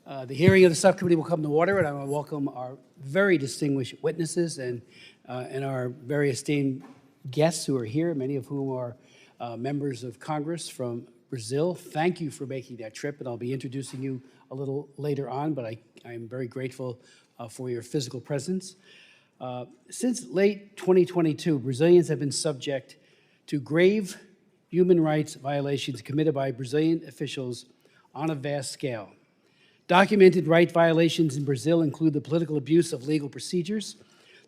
The hearing of the subcommittee will come to order, and I want to welcome our very distinguished witnesses and our very esteemed guests who are here, many of whom are members of Congress from Brazil. Thank you for making that trip, and I'll be introducing you a little later on, but I am very grateful for your physical presence. Since late 2022, Brazilians have been subject to grave human rights violations committed by Brazilian officials on a vast scale. Documented right violations in Brazil include the political abuse of legal procedures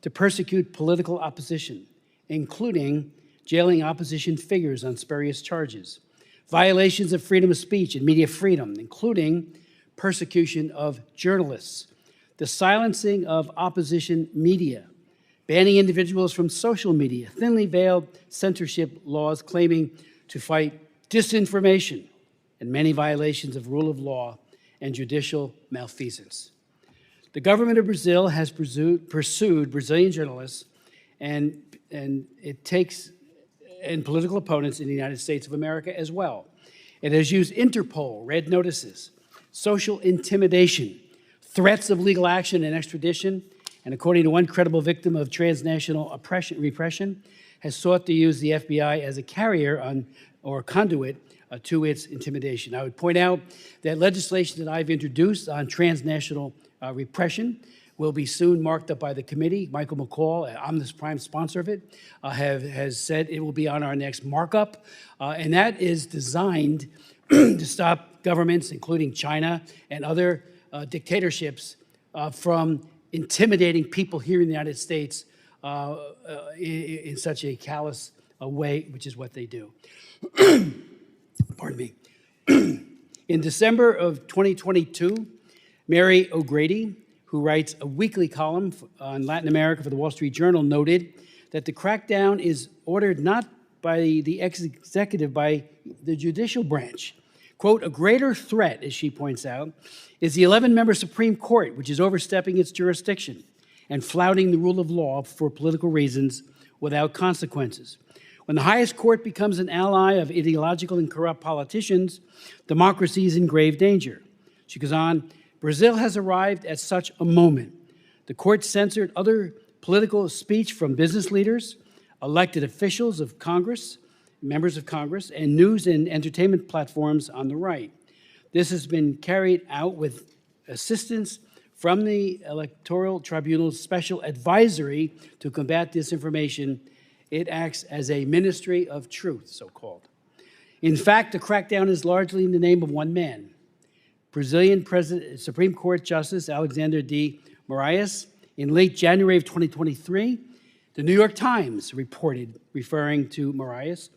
to persecute political opposition, including jailing opposition figures on spurious charges, violations of freedom of speech and media freedom, including persecution of journalists, the silencing of opposition media, banning individuals from social media, thinly veiled censorship laws claiming to fight disinformation, and many violations of rule of law and judicial malfeasance. The government of Brazil has pursued Brazilian journalists and political opponents in the United States of America as well. It has used Interpol, red notices, social intimidation, threats of legal action and extradition, and according to one credible victim of transnational repression, has sought to use the FBI as a carrier or conduit to its intimidation. I would point out that legislation that I've introduced on transnational repression will be soon marked up by the committee. Michael McCall, I'm the prime sponsor of it, has said it will be on our next markup, and that is designed to stop governments, including China and other dictatorships, from intimidating people here in the United States in such a callous way, which is what they do. Pardon me. In December of 2022, Mary O'Grady, who writes a weekly column on Latin America for the Wall Street Journal, noted that the crackdown is ordered not by the executive, by the judicial branch. Quote, a greater threat, as she points out, is the 11-member Supreme Court, which is overstepping its jurisdiction and flouting the rule of law for political reasons without consequences. When the highest court becomes an ally of ideological and corrupt politicians, democracy is in grave danger. She goes on, Brazil has arrived at such a moment. The court censored other political speech from business leaders, elected officials of Congress, members of Congress, and news and entertainment platforms on the right. This has been carried out with assistance from the Electoral Tribunal's Special Advisory to Combat Disinformation. It acts as a ministry of truth, so-called. In fact, the crackdown is largely in the name of one man, Brazilian Supreme Court Justice Alexander de Moraes. In late January of 2023, the New York Times reported, referring to Moraes,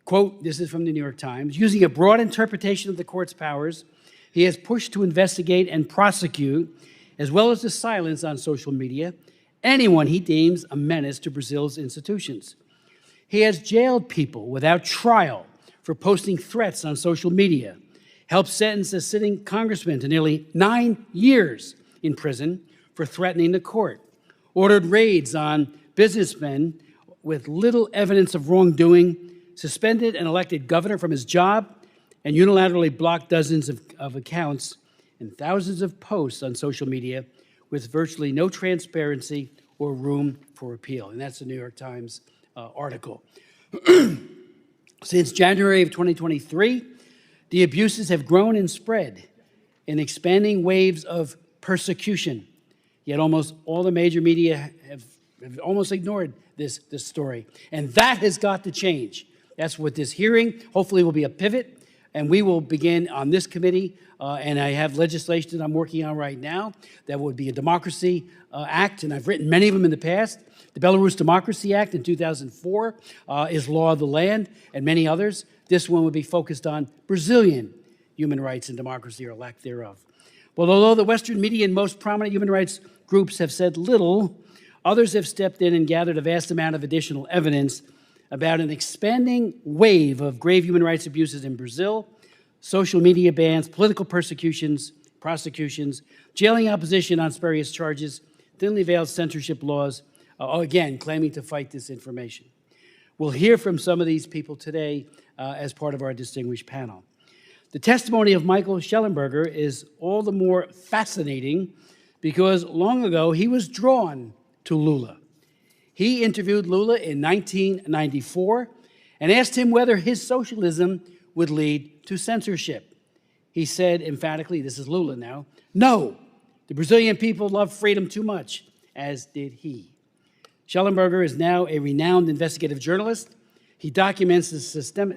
quote, this is from the New York Times, using a broad interpretation of the court's powers, he has pushed to investigate and prosecute, as well as to silence on social media, anyone he deems a menace to Brazil's institutions. He has jailed people without trial for posting threats on social media, helped sentence a sitting congressman to nearly 9 years in prison for threatening the court, ordered raids on businessmen with little evidence of wrongdoing, suspended an elected governor from his job, and unilaterally blocked dozens of accounts and thousands of posts on social media with virtually no transparency or room for appeal. And that's the New York Times article. Since January of 2023, the abuses have grown and spread in expanding waves of persecution. Yet almost all the major media have almost ignored this story. And that has got to change. That's what this hearing hopefully will be a pivot. And we will begin on this committee, and I have legislation that I'm working on right now that would be a Democracy Act, and I've written many of them in the past. The Belarus Democracy Act in 2004 is law of the land, and many others. This one would be focused on Brazilian human rights and democracy, or lack thereof. Well, although the Western media and most prominent human rights groups have said little, others have stepped in and gathered a vast amount of additional evidence about an expanding wave of grave human rights abuses in Brazil, social media bans, political persecutions, prosecutions, jailing opposition on spurious charges, thinly veiled censorship laws, again, claiming to fight disinformation. We'll hear from some of these people today as part of our distinguished panel. The testimony of Michael Shelenberger is all the more fascinating because long ago he was drawn to Lula. He interviewed Lula in 1994 and asked him whether his socialism would lead to censorship. He said emphatically, this is Lula now, no, the Brazilian people love freedom too much, as did he. Shelenberger is now a renowned investigative journalist. He documents the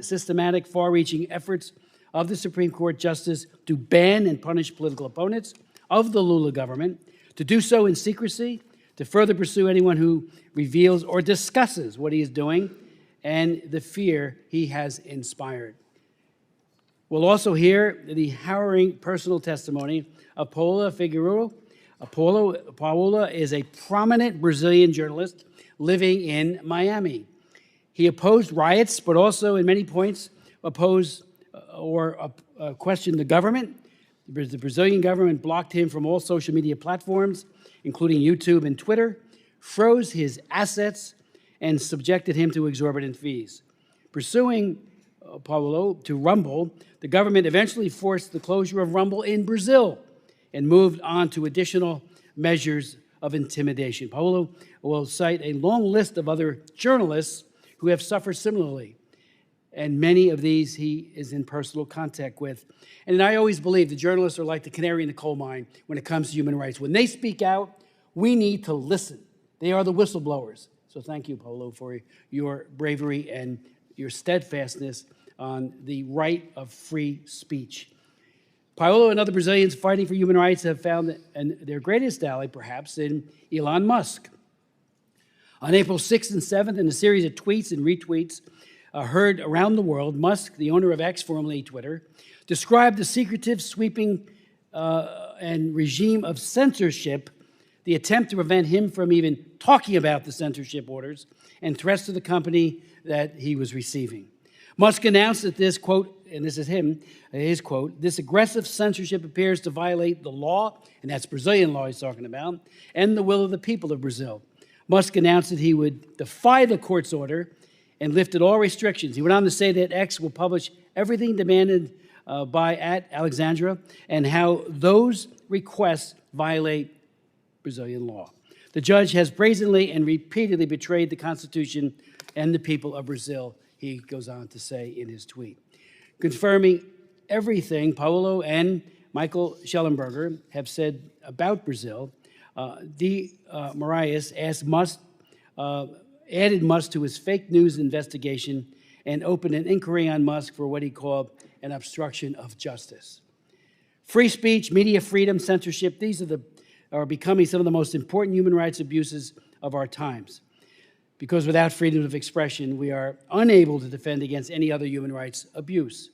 systematic, far-reaching efforts of the Supreme Court justice to ban and punish political opponents of the Lula government, to do so in secrecy, to further pursue anyone who reveals or discusses what he is doing and the fear he has inspired. We'll also hear the harrowing personal testimony of Paulo Figueiredo. Paulo is a prominent Brazilian journalist living in Miami. He opposed riots, but also in many points opposed or questioned the government. The Brazilian government blocked him from all social media platforms, including YouTube and Twitter, froze his assets, and subjected him to exorbitant fees. Pursuing Paulo to Rumble, the government eventually forced the closure of Rumble in Brazil and moved on to additional measures of intimidation. Paulo will cite a long list of other journalists who have suffered similarly, and many of these he is in personal contact with. And I always believe the journalists are like the canary in the coal mine when it comes to human rights. When they speak out, we need to listen. They are the whistleblowers. So thank you, Paulo, for your bravery and your steadfastness on the right of free speech. Paulo and other Brazilians fighting for human rights have found their greatest ally, perhaps, in Elon Musk. On April 6th and 7th, in a series of tweets and retweets heard around the world, Musk, the owner of X, formerly Twitter, described the secretive, sweeping, and regime of censorship, the attempt to prevent him from even talking about the censorship orders and threats to the company that he was receiving. Musk announced that this, quote, and this is his quote, this aggressive censorship appears to violate the law, and that's Brazilian law he's talking about, and the will of the people of Brazil. Musk announced that he would defy the court's order and lifted all restrictions. He went on to say that X will publish everything demanded by @Alexandra and how those requests violate Brazilian law. The judge has brazenly and repeatedly betrayed the Constitution and the people of Brazil, he goes on to say in his tweet. Confirming everything Paulo and Michael Shelenberger have said about Brazil, Moraes added Musk to his fake news investigation and opened an inquiry on Musk for what he called an obstruction of justice. Free speech, media freedom, censorship, these are becoming some of the most important human rights abuses of our times. Because without freedom of expression, we are unable to defend against any other human rights abuse.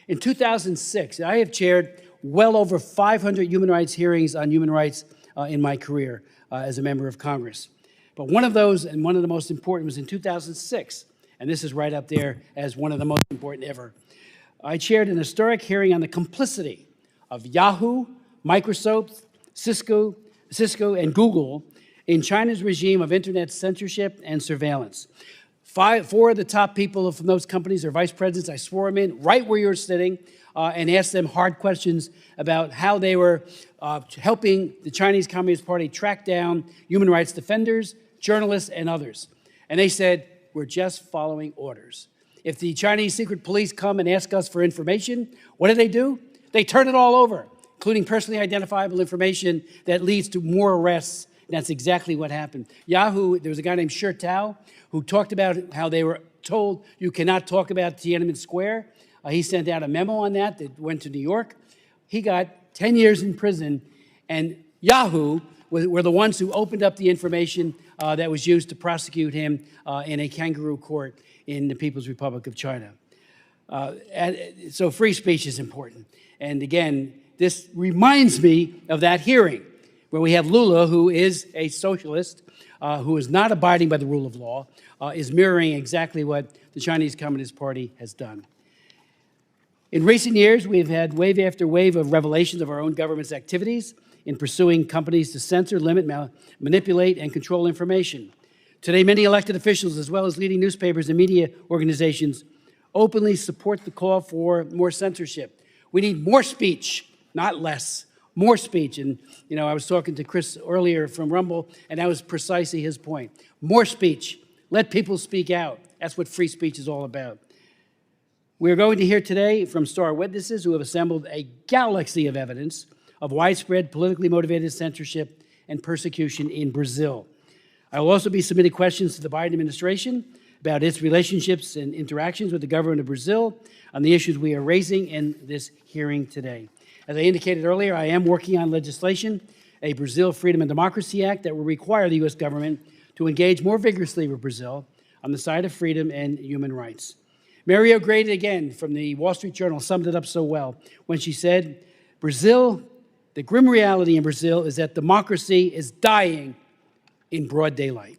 In 2006, I have chaired well over 500 human rights hearings on human rights in my career as a member of Congress. But one of those, and one of the most important, was in 2006, and this is right up there as one of the most important ever. I chaired an historic hearing on the complicity of Yahoo, Microsoft, Cisco, and Google in China's regime of internet censorship and surveillance. Four of the top people from those companies are vice presidents. I swore them in right where you're sitting and asked them hard questions about how they were helping the Chinese Communist Party track down human rights defenders, journalists, and others. And they said, we're just following orders. If the Chinese secret police come and ask us for information, what do? They turn it all over, including personally identifiable information that leads to more arrests. And that's exactly what happened. Yahoo, there was a guy named Shi Tao who talked about how they were told you cannot talk about Tiananmen Square. He sent out a memo on that went to New York. He got 10 years in prison, and Yahoo were the ones who opened up the information that was used to prosecute him in a kangaroo court in the People's Republic of China. So free speech is important. And again, this reminds me of that hearing where we have Lula, who is a socialist, who is not abiding by the rule of law, is mirroring exactly what the Chinese Communist Party has done. In recent years, we've had wave after wave of revelations of our own government's activities in pursuing companies to censor, limit, manipulate, and control information. Today, many elected officials, as well as leading newspapers and media organizations, openly support the call for more censorship. We need more speech, not less. More speech. And, you know, I was talking to Chris earlier from Rumble, and that was precisely his point. More speech. Let people speak out. That's what free speech is all about. We're going to hear today from star witnesses who have assembled a galaxy of evidence of widespread politically motivated censorship and persecution in Brazil. I will also be submitting questions to the Biden administration about its relationships and interactions with the government of Brazil on the issues we are raising in this hearing today. As I indicated earlier, I am working on legislation, a Brazil Freedom and Democracy Act, that will require the U.S. government to engage more vigorously with Brazil on the side of freedom and human rights. Mario Grady, again, from the Wall Street Journal, summed it up so well when she said, Brazil, the grim reality in Brazil is that democracy is dying in broad daylight.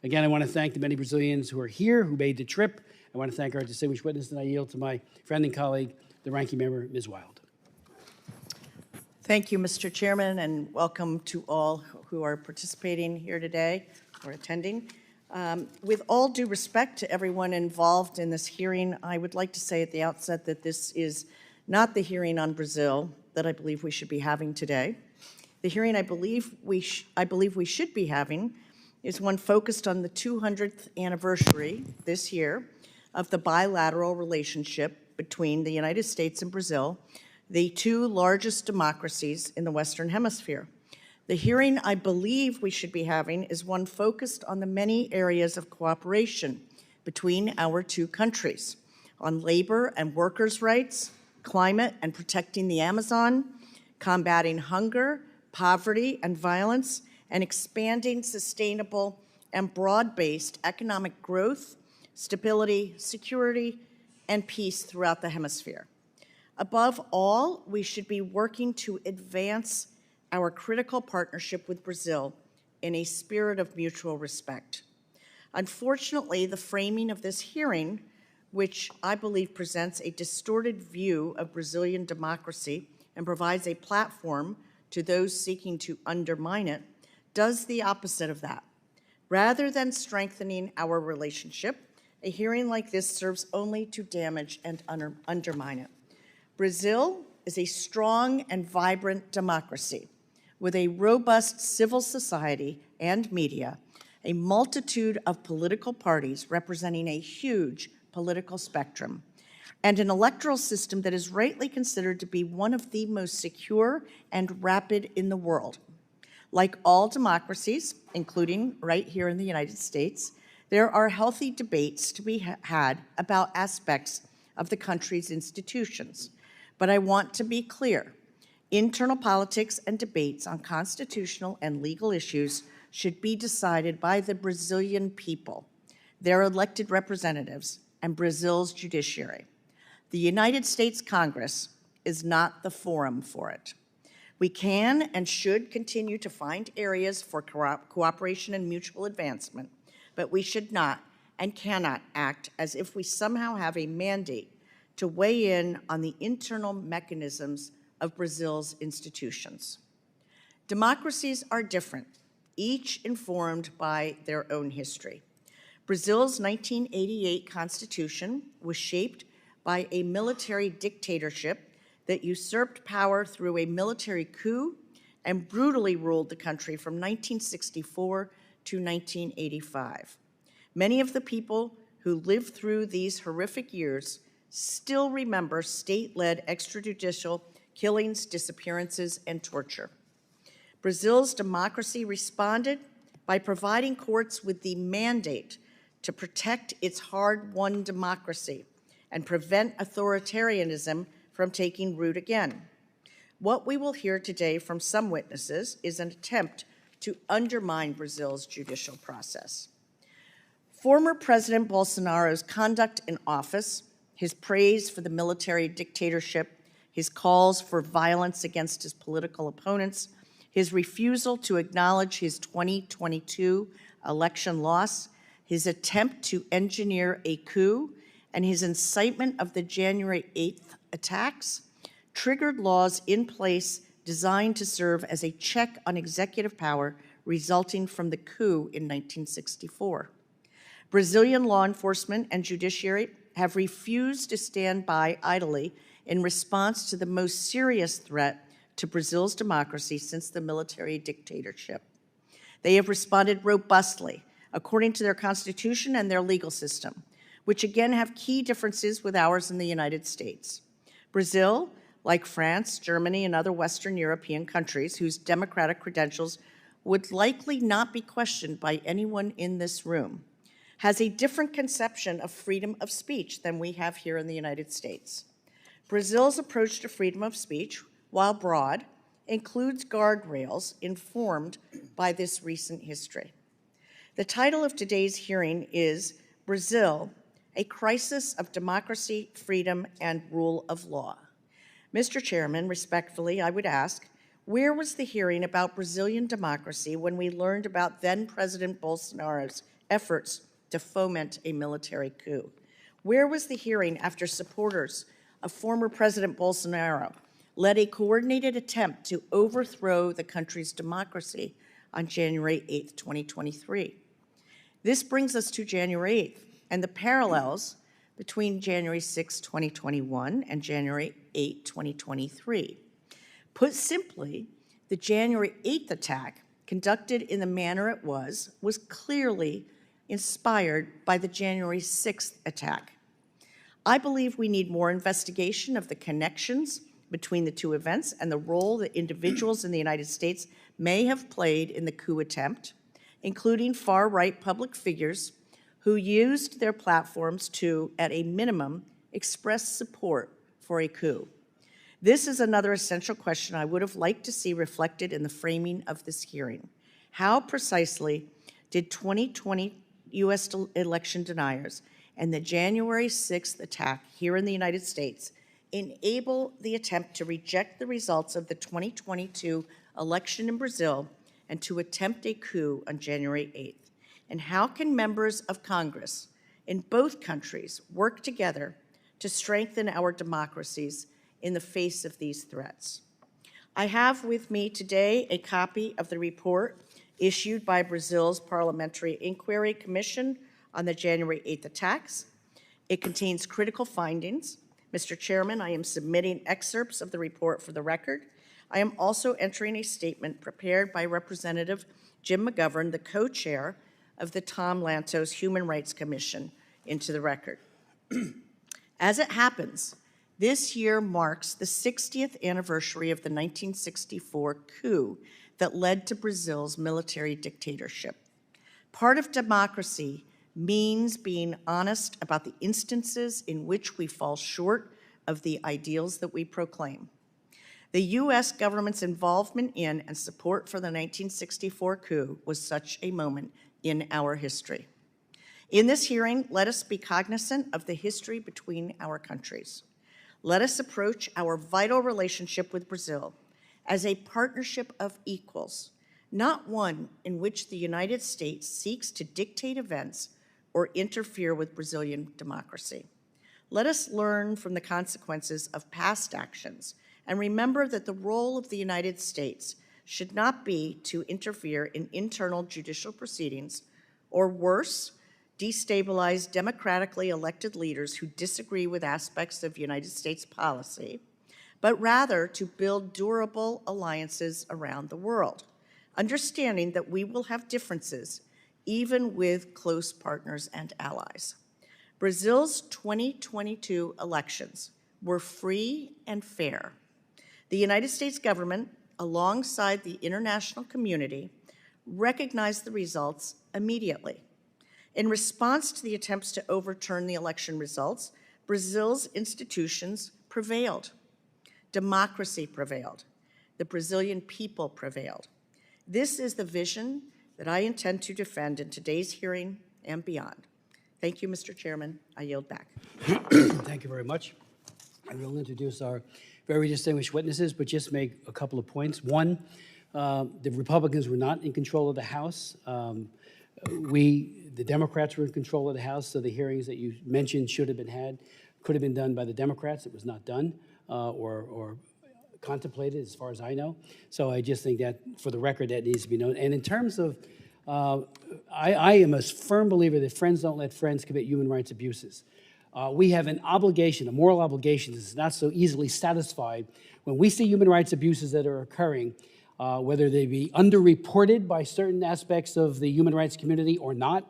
Again, I want to thank the many Brazilians who are here, who made the trip. I want to thank our distinguished witness, and I yield to my friend and colleague, the ranking member, Ms. Wild. Thank you, Mr. Chairman, and welcome to all who are participating here today or attending. With all due respect to everyone involved in this hearing, I would like to say at the outset that this is not the hearing on Brazil that I believe we should be having today. The hearing I believe we should be having is one focused on the 200th anniversary this year of the bilateral relationship between the United States and Brazil, the two largest democracies in the Western Hemisphere. The hearing I believe we should be having is one focused on the many areas of cooperation between our two countries, on labor and workers' rights, climate and protecting the Amazon, combating hunger, poverty, and violence, and expanding sustainable and broad-based economic growth, stability, security, and peace throughout the hemisphere. Above all, we should be working to advance our critical partnership with Brazil in a spirit of mutual respect. Unfortunately, the framing of this hearing, which I believe presents a distorted view of Brazilian democracy and provides a platform to those seeking to undermine it, does the opposite of that. Rather than strengthening our relationship, a hearing like this serves only to damage and undermine it. Brazil is a strong and vibrant democracy with a robust civil society and media, a multitude of political parties representing a huge political spectrum, and an electoral system that is rightly considered to be one of the most secure and rapid in the world. Like all democracies, including right here in the United States, there are healthy debates to be had about aspects of the country's institutions. But I want to be clear, internal politics and debates on constitutional and legal issues should be decided by the Brazilian people, their elected representatives, and Brazil's judiciary. The United States Congress is not the forum for it. We can and should continue to find areas for cooperation and mutual advancement, but we should not and cannot act as if we somehow have a mandate to weigh in on the internal mechanisms of Brazil's institutions. Democracies are different, each informed by their own history. Brazil's 1988 constitution was shaped by a military dictatorship that usurped power through a military coup and brutally ruled the country from 1964 to 1985. Many of the people who lived through these horrific years still remember state-led extrajudicial killings, disappearances, and torture. Brazil's democracy responded by providing courts with the mandate to protect its hard-won democracy and prevent authoritarianism from taking root again. What we will hear today from some witnesses is an attempt to undermine Brazil's judicial process. Former President Bolsonaro's conduct in office, his praise for the military dictatorship, his calls for violence against his political opponents, his refusal to acknowledge his 2022 election loss, his attempt to engineer a coup, and his incitement of the January 8th attacks triggered laws in place designed to serve as a check on executive power resulting from the coup in 1964. Brazilian law enforcement and judiciary have refused to stand by idly in response to the most serious threat to Brazil's democracy since the military dictatorship. They have responded robustly, according to their constitution and their legal system, which again have key differences with ours in the United States. Brazil, like France, Germany, and other Western European countries whose democratic credentials would likely not be questioned by anyone in this room, has a different conception of freedom of speech than we have here in the United States. Brazil's approach to freedom of speech, while broad, includes guardrails informed by this recent history. The title of today's hearing is Brazil, a Crisis of Democracy, Freedom, and Rule of Law. Mr. Chairman, respectfully, I would ask, where was the hearing about Brazilian democracy when we learned about then-President Bolsonaro's efforts to foment a military coup? Where was the hearing after supporters of former President Bolsonaro led a coordinated attempt to overthrow the country's democracy on January 8th, 2023? This brings us to January 8th and the parallels between January 6, 2021 and January 8, 2023. Put simply, the January 8th attack, conducted in the manner it was clearly inspired by the January 6th attack. I believe we need more investigation of the connections between the two events and the role that individuals in the United States may have played in the coup attempt, including far-right public figures who used their platforms to, at a minimum, express support for a coup. This is another essential question I would have liked to see reflected in the framing of this hearing. How precisely did 2020 U.S. election deniers and the January 6th attack here in the United States enable the attempt to reject the results of the 2022 election in Brazil and to attempt a coup on January 8th? And how can members of Congress in both countries work together to strengthen our democracies in the face of these threats? I have with me today a copy of the report issued by Brazil's Parliamentary Inquiry Commission on the January 8th attacks. It contains critical findings. Mr. Chairman, I am submitting excerpts of the report for the record. I am also entering a statement prepared by Representative Jim McGovern, the co-chair of the Tom Lantos Human Rights Commission, into the record. As it happens, this year marks the 60th anniversary of the 1964 coup that led to Brazil's military dictatorship. Part of democracy means being honest about the instances in which we fall short of the ideals that we proclaim. The U.S. government's involvement in and support for the 1964 coup was such a moment in our history. In this hearing, let us be cognizant of the history between our countries. Let us approach our vital relationship with Brazil as a partnership of equals, not one in which the United States seeks to dictate events or interfere with Brazilian democracy. Let us learn from the consequences of past actions and remember that the role of the United States should not be to interfere in internal judicial proceedings or worse, destabilize democratically elected leaders who disagree with aspects of United States policy, but rather to build durable alliances around the world, understanding that we will have differences even with close partners and allies. Brazil's 2022 elections were free and fair. The United States government, alongside the international community, recognized the results immediately. In response to the attempts to overturn the election results, Brazil's institutions prevailed. Democracy prevailed. The Brazilian people prevailed. This is the vision that I intend to defend in today's hearing and beyond. Thank you, Mr. Chairman. I yield back. Thank you very much. I will introduce our very distinguished witnesses, but just make a couple of points. One, the Republicans were not in control of the House. The Democrats were in control of the House, so the hearings that you mentioned should have been had, could have been done by the Democrats. It was not done or contemplated, as far as I know. So I just think that, for the record, that needs to be known. And in terms of, I am a firm believer that friends don't let friends commit human rights abuses. we have an obligation, a moral obligation that's not so easily satisfied when we see human rights abuses that are occurring, whether they be underreported by certain aspects of the human rights community or not.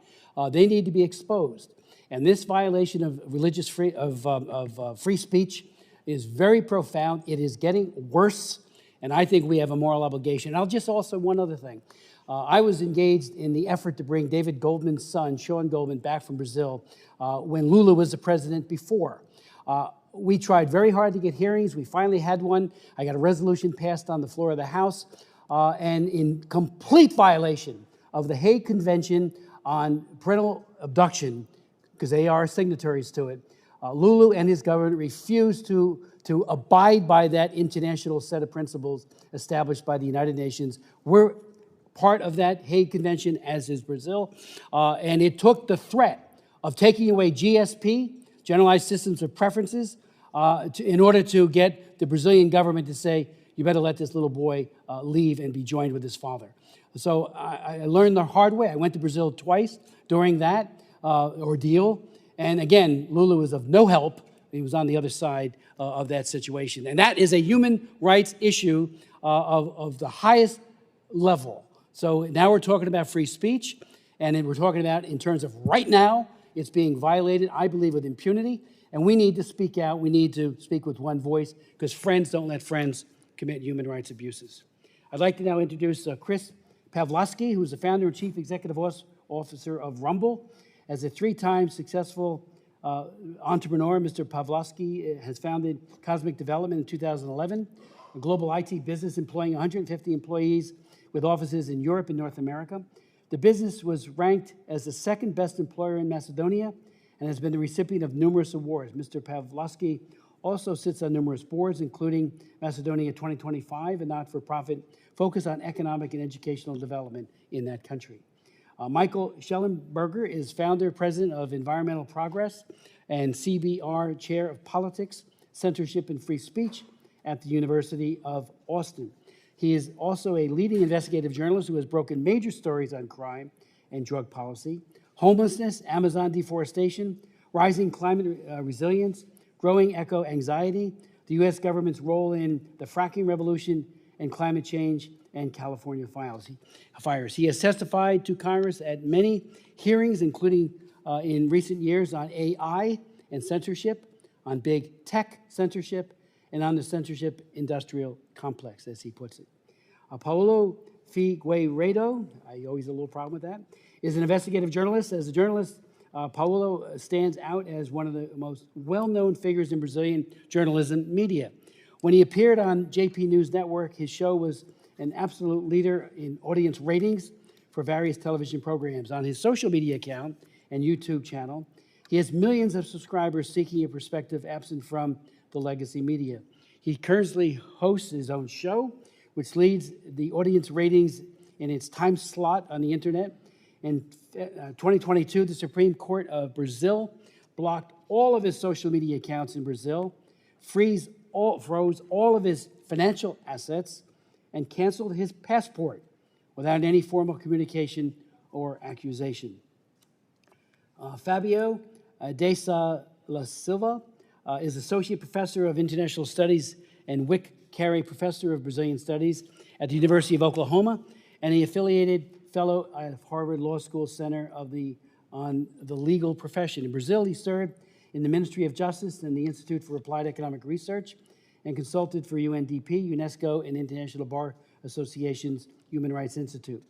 They need to be exposed. And this violation of religious free speech is very profound. It is getting worse, and I think we have a moral obligation. And I'll just also one other thing. I was engaged in the effort to bring David Goldman's son, Sean Goldman, back from Brazil when Lula was the president before. We tried very hard to get hearings. We finally had one. I got a resolution passed on the floor of the House, and in complete violation of the Hague Convention on Parental Abduction, because they are signatories to it, Lulu and his government refused to abide by that international set of principles established by the United Nations. We're part of that Hague Convention, as is Brazil, and it took the threat of taking away GSP, Generalized Systems of Preferences, in order to get the Brazilian government to say, you better let this little boy leave and be joined with his father. So I learned the hard way. I went to Brazil twice during that ordeal. And again, Lulu was of no help. He was on the other side of that situation. And that is a human rights issue of the highest level. So now we're talking about free speech, and then we're talking about in terms of right now, it's being violated, I believe, with impunity. And we need to speak out. We need to speak with one voice, because friends don't let friends commit human rights abuses. I'd like to now introduce Chris Pavlovski, who is the founder and chief executive officer of Rumble. As a three-time successful entrepreneur, Mr. Pavlovski has founded Cosmic Development in 2011, a global IT business employing 150 employees with offices in Europe and North America. The business was ranked as the second best employer in Macedonia and has been the recipient of numerous awards. Mr. Pavlovski also sits on numerous boards, including Macedonia 2025, a not-for-profit focused on economic and educational development in that country. Michael Shelenberger is founder, president of Environmental Progress, and CBR chair of Politics, Censorship, and Free Speech at the University of Austin. He is also a leading investigative journalist who has broken major stories on crime and drug policy, homelessness, Amazon deforestation, rising climate resilience, growing eco-anxiety, the U.S. government's role in the fracking revolution and climate change, and California fires. He has testified to Congress at many hearings, including in recent years on AI and censorship, on big tech censorship, and on the censorship industrial complex, as he puts it. Paulo Figueiredo, I always have a little problem with that, is an investigative journalist. As a journalist, Paulo stands out as one of the most well-known figures in Brazilian journalism media. When he appeared on JP News Network, his show was an absolute leader in audience ratings for various television programs. On his social media account and YouTube channel, he has millions of subscribers seeking a perspective absent from the legacy media. He currently hosts his own show, which leads the audience ratings in its time slot on the internet. In 2022, the Supreme Court of Brazil blocked all of his social media accounts in Brazil, froze all of his financial assets, and canceled his passport without any formal communication or accusation. Fabio de La Silva is Associate Professor of International Studies and Wick Carey Professor of Brazilian Studies at the University of Oklahoma, and the affiliated fellow at Harvard Law School Center on the Legal Profession. In Brazil, he served in the Ministry of Justice and the Institute for Applied Economic Research, and consulted for UNDP, UNESCO, and International Bar Association's Human Rights Institute.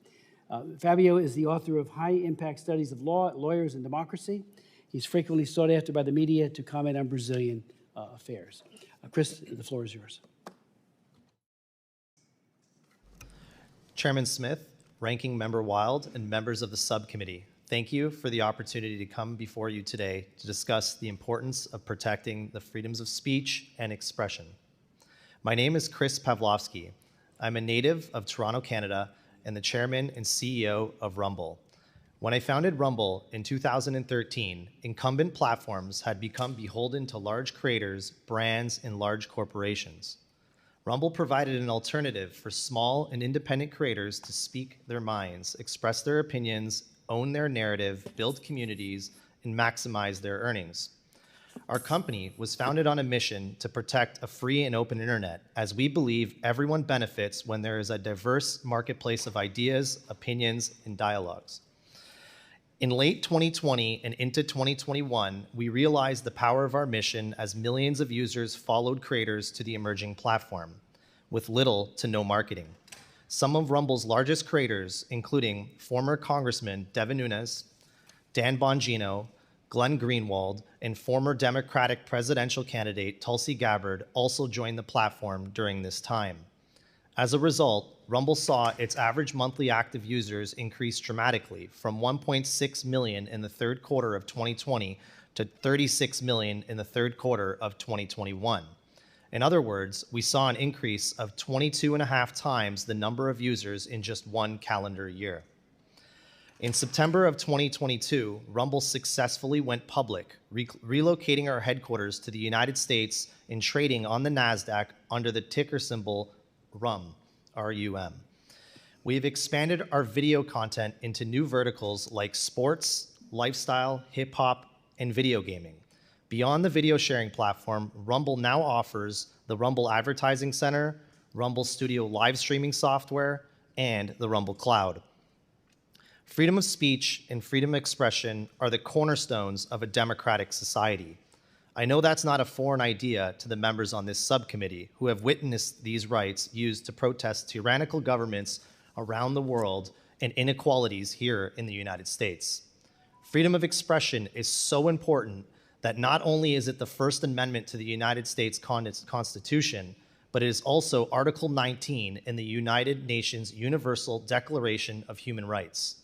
Fabio is the author of High Impact Studies of Law, Lawyers, and Democracy. He's frequently sought after by the media to comment on Brazilian affairs. Chris, the floor is yours. Chairman Smith, Ranking Member Wild, and members of the subcommittee, thank you for the opportunity to come before you today to discuss the importance of protecting the freedoms of speech and expression. My name is Chris Pavlovski. I'm a native of Toronto, Canada, and the chairman and CEO of Rumble. When I founded Rumble in 2013, incumbent platforms had become beholden to large creators, brands, and large corporations. Rumble provided an alternative for small and independent creators to speak their minds, express their opinions, own their narrative, build communities, and maximize their earnings. Our company was founded on a mission to protect a free and open internet, as we believe everyone benefits when there is a diverse marketplace of ideas, opinions, and dialogues. In late 2020 and into 2021, we realized the power of our mission as millions of users followed creators to the emerging platform, with little to no marketing. Some of Rumble's largest creators, including former Congressman Devin Nunes, Dan Bongino, Glenn Greenwald, and former Democratic presidential candidate Tulsi Gabbard also joined the platform during this time. As a result, Rumble saw its average monthly active users increase dramatically from 1.6 million in the third quarter of 2020 to 36 million in the third quarter of 2021. In other words, we saw an increase of 22.5 times the number of users in just one calendar year. In September of 2022, Rumble successfully went public, relocating our headquarters to the United States and trading on the NASDAQ under the ticker symbol RUM, R-U-M. We've expanded our video content into new verticals like sports, lifestyle, hip-hop, and video gaming. Beyond the video sharing platform, Rumble now offers the Rumble Advertising Center, Rumble Studio live streaming software, and the Rumble Cloud. Freedom of speech and freedom of expression are the cornerstones of a democratic society. I know that's not a foreign idea to the members on this subcommittee who have witnessed these rights used to protest tyrannical governments around the world and inequalities here in the United States. Freedom of expression is so important that not only is it the First Amendment to the United States Constitution, but it is also Article 19 in the United Nations Universal Declaration of Human Rights.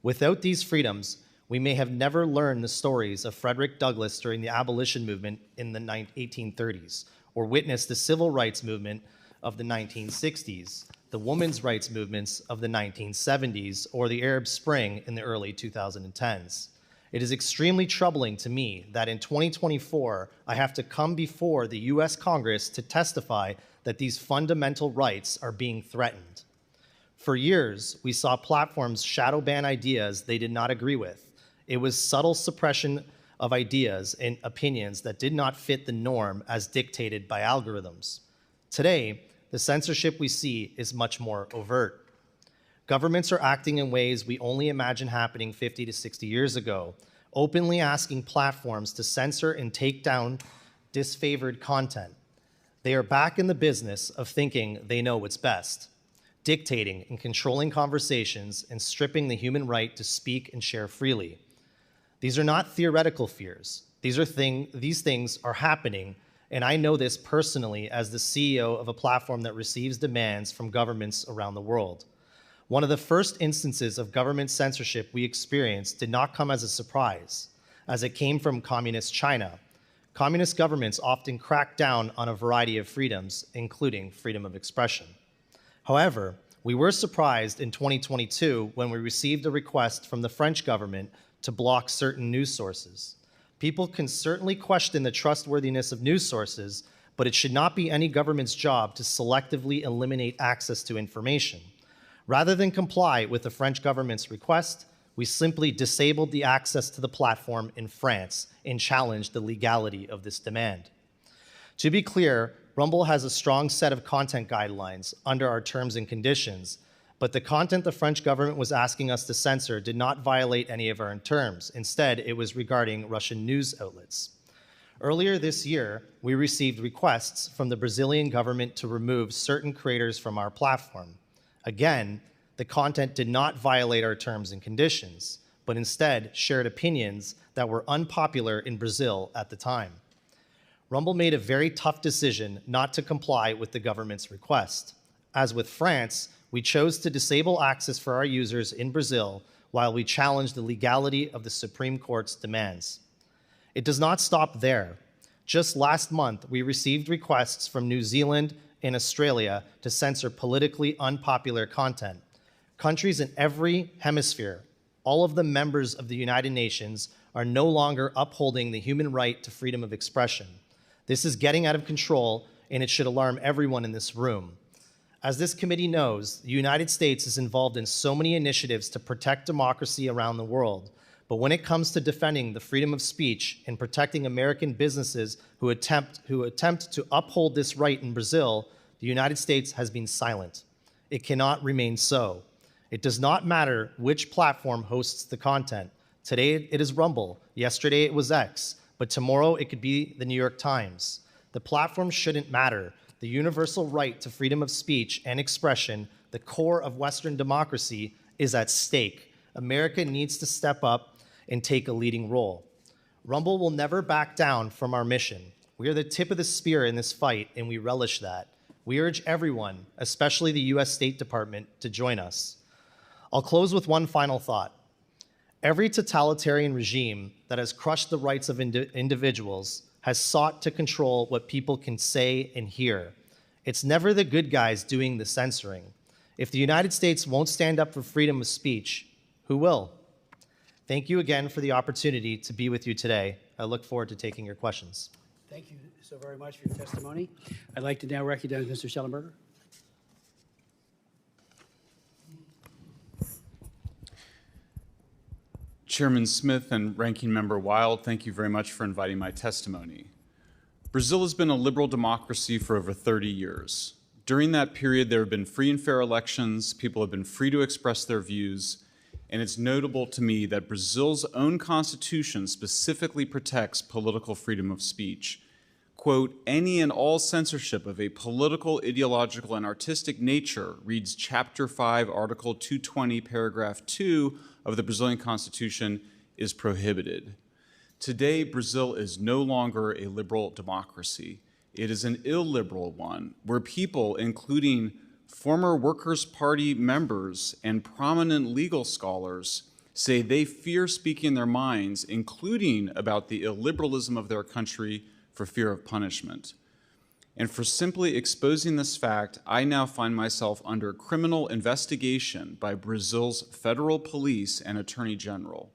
Without these freedoms, we may have never learned the stories of Frederick Douglass during the abolition movement in the 1830s, or witnessed the civil rights movement of the 1960s, the women's rights movements of the 1970s, or the Arab Spring in the early 2010s. It is extremely troubling to me that in 2024, I have to come before the US Congress to testify that these fundamental rights are being threatened. For years, we saw platforms shadow ban ideas they did not agree with. It was subtle suppression of ideas and opinions that did not fit the norm as dictated by algorithms. Today, the censorship we see is much more overt. Governments are acting in ways we only imagined happening 50 to 60 years ago, openly asking platforms to censor and take down disfavored content. They are back in the business of thinking they know what's best, dictating and controlling conversations and stripping the human right to speak and share freely. These are not theoretical fears. These things are happening, and I know this personally as the CEO of a platform that receives demands from governments around the world. One of the first instances of government censorship we experienced did not come as a surprise, as it came from communist China. Communist governments often crack down on a variety of freedoms, including freedom of expression. However, we were surprised in 2022 when we received a request from the French government to block certain news sources. People can certainly question the trustworthiness of news sources, but it should not be any government's job to selectively eliminate access to information. Rather than comply with the French government's request, we simply disabled the access to the platform in France and challenged the legality of this demand. To be clear, Rumble has a strong set of content guidelines under our terms and conditions, but the content the French government was asking us to censor did not violate any of our terms. Instead, it was regarding Russian news outlets. Earlier this year, we received requests from the Brazilian government to remove certain creators from our platform. Again, the content did not violate our terms and conditions, but instead shared opinions that were unpopular in Brazil at the time. Rumble made a very tough decision not to comply with the government's request. As with France, we chose to disable access for our users in Brazil while we challenged the legality of the Supreme Court's demands. It does not stop there. Just last month, we received requests from New Zealand and Australia to censor politically unpopular content. Countries in every hemisphere, all of the members of the United Nations, are no longer upholding the human right to freedom of expression. This is getting out of control, and it should alarm everyone in this room. As this committee knows, the United States is involved in so many initiatives to protect democracy around the world, But when it comes to defending the freedom of speech and protecting American businesses who attempt to uphold this right in Brazil, the United States has been silent. It cannot remain so. It does not matter which platform hosts the content. Today it is Rumble, yesterday it was X, but tomorrow it could be the New York Times. The platform shouldn't matter. The universal right to freedom of speech and expression, the core of Western democracy, is at stake. America needs to step up and take a leading role. Rumble will never back down from our mission. We are the tip of the spear in this fight, and we relish that. We urge everyone, especially the U.S. State Department, to join us. I'll close with one final thought. Every totalitarian regime that has crushed the rights of individuals has sought to control what people can say and hear. It's never the good guys doing the censoring. If the United States won't stand up for freedom of speech, who will? Thank you again for the opportunity to be with you today. I look forward to taking your questions. Thank you so very much for your testimony. I'd like to now recognize Mr. Shelenberger. Chairman Smith and Ranking Member Wild, thank you very much for inviting my testimony. Brazil has been a liberal democracy for over 30 years. During that period, there have been free and fair elections, people have been free to express their views, and it's notable to me that Brazil's own constitution specifically protects political freedom of speech. Quote, any and all censorship of a political, ideological, and artistic nature, reads Chapter 5, Article 220, Paragraph 2 of the Brazilian Constitution, is prohibited. Today, Brazil is no longer a liberal democracy. It is an illiberal one, where people, including former Workers' Party members and prominent legal scholars, say they fear speaking their minds, including about the illiberalism of their country, for fear of punishment. And for simply exposing this fact, I now find myself under criminal investigation by Brazil's federal police and attorney general.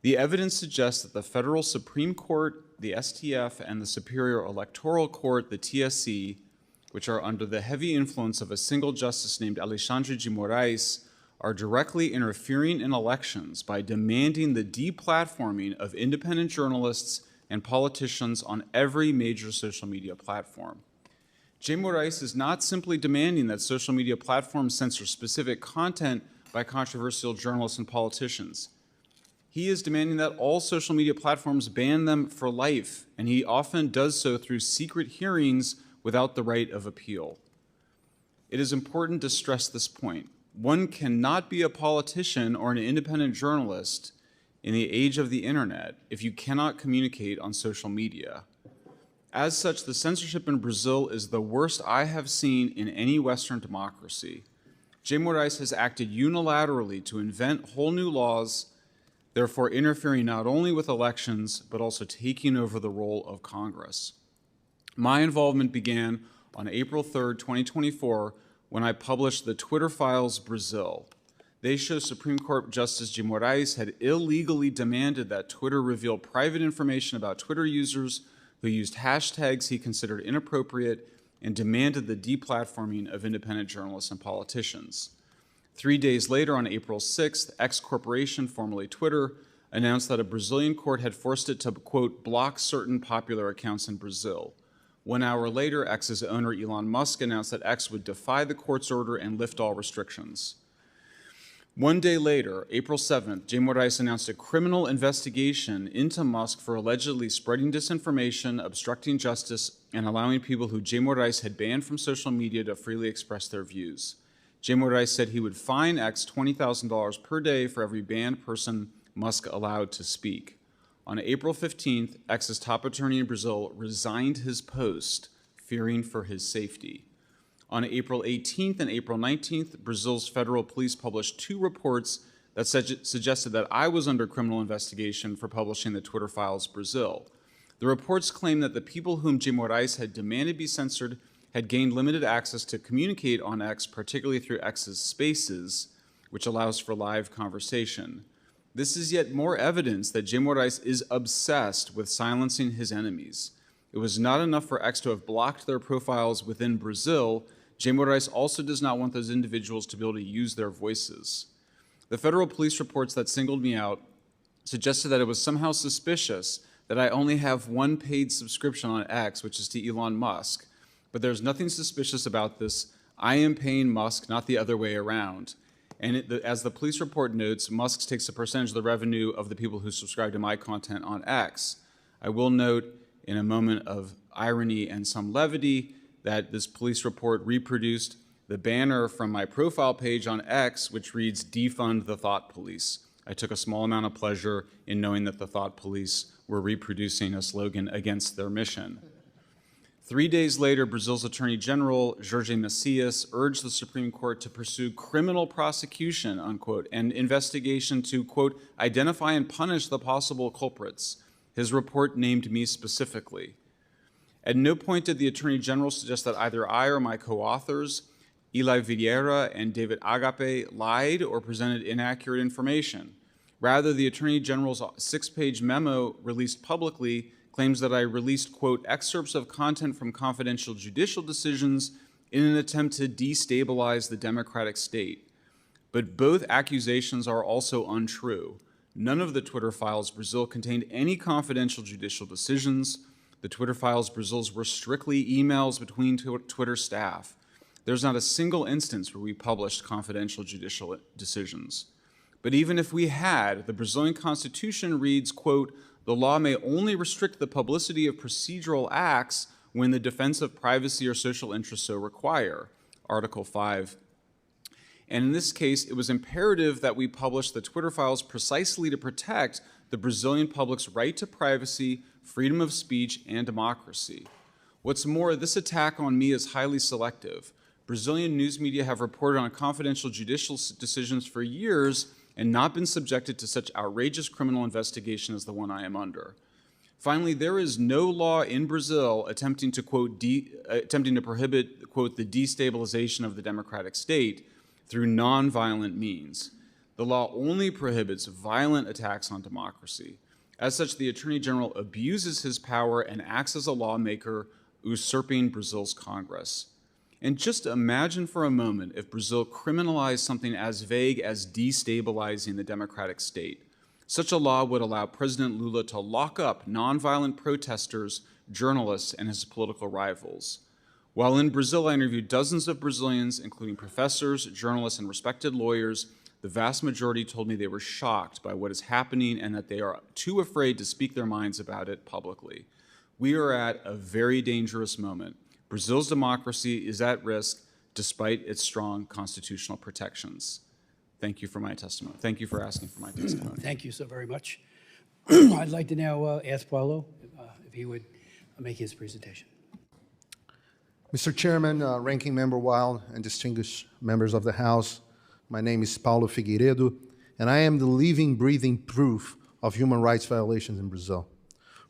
The evidence suggests that the federal Supreme Court, the STF, and the Superior Electoral Court, the TSE, which are under the heavy influence of a single justice named Alexandre de Moraes, are directly interfering in elections by demanding the deplatforming of independent journalists and politicians on every major social media platform. Jay Moraes is not simply demanding that social media platforms censor specific content by controversial journalists and politicians. He is demanding that all social media platforms ban them for life, and he often does so through secret hearings without the right of appeal. It is important to stress this point. One cannot be a politician or an independent journalist in the age of the internet if you cannot communicate on social media. As such, the censorship in Brazil is the worst I have seen in any Western democracy. Jay Moraes has acted unilaterally to invent whole new laws, therefore interfering not only with elections, but also taking over the role of Congress. My involvement began on April 3rd, 2024, when I published the Twitter Files Brazil. They show Supreme Court Justice Jay Moraes had illegally demanded that Twitter reveal private information about Twitter users who used hashtags he considered inappropriate and demanded the deplatforming of independent journalists and politicians. 3 days later, on April 6th, X Corporation, formerly Twitter, announced that a Brazilian court had forced it to, quote, block certain popular accounts in Brazil. 1 hour later, X's owner Elon Musk announced that X would defy the court's order and lift all restrictions. 1 day later, April 7th, Jay Moraes announced a criminal investigation into Musk for allegedly spreading disinformation, obstructing justice, and allowing people who Jay Moraes had banned from social media to freely express their views. Jay Moraes said he would fine X $20,000 per day for every banned person Musk allowed to speak. On April 15th, X's top attorney in Brazil resigned his post, fearing for his safety. On April 18th and April 19th, Brazil's federal police published 2 reports that suggested that I was under criminal investigation for publishing the Twitter Files Brazil. The reports claimed that the people whom Jay Moraes had demanded be censored had gained limited access to communicate on X, particularly through X's Spaces, which allows for live conversation. This is yet more evidence that Jay Moraes is obsessed with silencing his enemies. It was not enough for X to have blocked their profiles within Brazil. Jay Moraes also does not want those individuals to be able to use their voices. The federal police reports that singled me out suggested that it was somehow suspicious that I only have one paid subscription on X, which is to Elon Musk. But there's nothing suspicious about this. I am paying Musk, not the other way around. And as the police report notes, Musk takes a percentage of the revenue of the people who subscribe to my content on X. I will note, in a moment of irony and some levity, that this police report reproduced the banner from my profile page on X, which reads, "Defund the Thought Police." I took a small amount of pleasure in knowing that the Thought Police were reproducing a slogan against their mission. 3 days later, Brazil's Attorney General, Jorge Messias, urged the Supreme Court to pursue criminal prosecution, unquote, and investigation to, quote, identify and punish the possible culprits. His report named me specifically. At no point did the Attorney General suggest that either I or my co-authors, Eli Vieira and David Agape, lied or presented inaccurate information. Rather, the Attorney General's 6-page memo released publicly claims that I released, quote, excerpts of content from confidential judicial decisions in an attempt to destabilize the democratic state. But both accusations are also untrue. None of the Twitter files Brazil contained any confidential judicial decisions. The Twitter files Brazil's were strictly emails between Twitter staff. There's not a single instance where we published confidential judicial decisions. But even if we had, the Brazilian Constitution reads, quote, the law may only restrict the publicity of procedural acts when the defense of privacy or social interests so require, Article 5. And in this case, it was imperative that we publish the Twitter files precisely to protect the Brazilian public's right to privacy, freedom of speech, and democracy. What's more, this attack on me is highly selective. Brazilian news media have reported on confidential judicial decisions for years and not been subjected to such outrageous criminal investigation as the one I am under. Finally, there is no law in Brazil attempting to, quote, attempting to prohibit, quote, the destabilization of the democratic state through nonviolent means. The law only prohibits violent attacks on democracy. As such, the Attorney General abuses his power and acts as a lawmaker, usurping Brazil's Congress. And just imagine for a moment if Brazil criminalized something as vague as destabilizing the democratic state. Such a law would allow President Lula to lock up nonviolent protesters, journalists, and his political rivals. While in Brazil, I interviewed dozens of Brazilians, including professors, journalists, and respected lawyers. The vast majority told me they were shocked by what is happening and that they are too afraid to speak their minds about it publicly. We are at a very dangerous moment. Brazil's democracy is at risk despite its strong constitutional protections. Thank you for my testimony. Thank you for asking for my testimony. Thank you so very much. I'd like to now ask Paulo if he would make his presentation. Mr. Chairman, Ranking Member Wild, and distinguished members of the House, my name is Paulo Figueiredo, and I am the living, breathing proof of human rights violations in Brazil.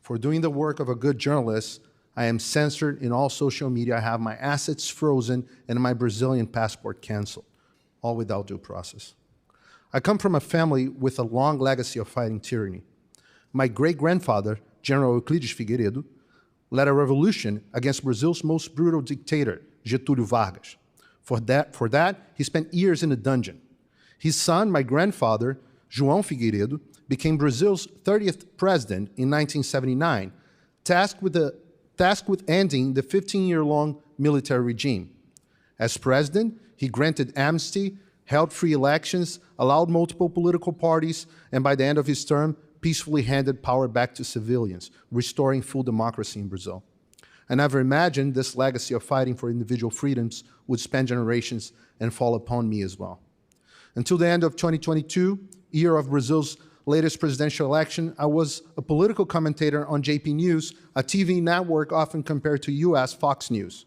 For doing the work of a good journalist, I am censored in all social media. I have my assets frozen and my Brazilian passport canceled, all without due process. I come from a family with a long legacy of fighting tyranny. My great-grandfather, General Euclides Figueiredo, led a revolution against Brazil's most brutal dictator, Getúlio Vargas. For that, he spent years in a dungeon. His son, my grandfather, João Figueiredo, became Brazil's 30th president in 1979, tasked with ending the 15-year-long military regime. As president, he granted amnesty, held free elections, allowed multiple political parties, and by the end of his term, peacefully handed power back to civilians, restoring full democracy in Brazil. I never imagined this legacy of fighting for individual freedoms would span generations and fall upon me as well. Until the end of 2022, year of Brazil's latest presidential election, I was a political commentator on JP News, a TV network often compared to US Fox News.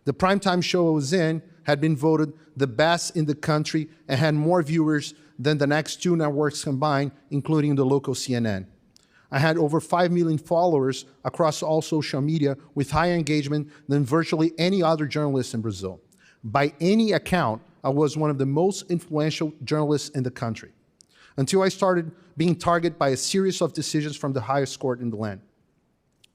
The primetime show I was in had been voted the best in the country and had more viewers than the next two networks combined, including the local CNN. I had over 5 million followers across all social media with higher engagement than virtually any other journalist in Brazil. By any account, I was one of the most influential journalists in the country, until I started being targeted by a series of decisions from the highest court in the land.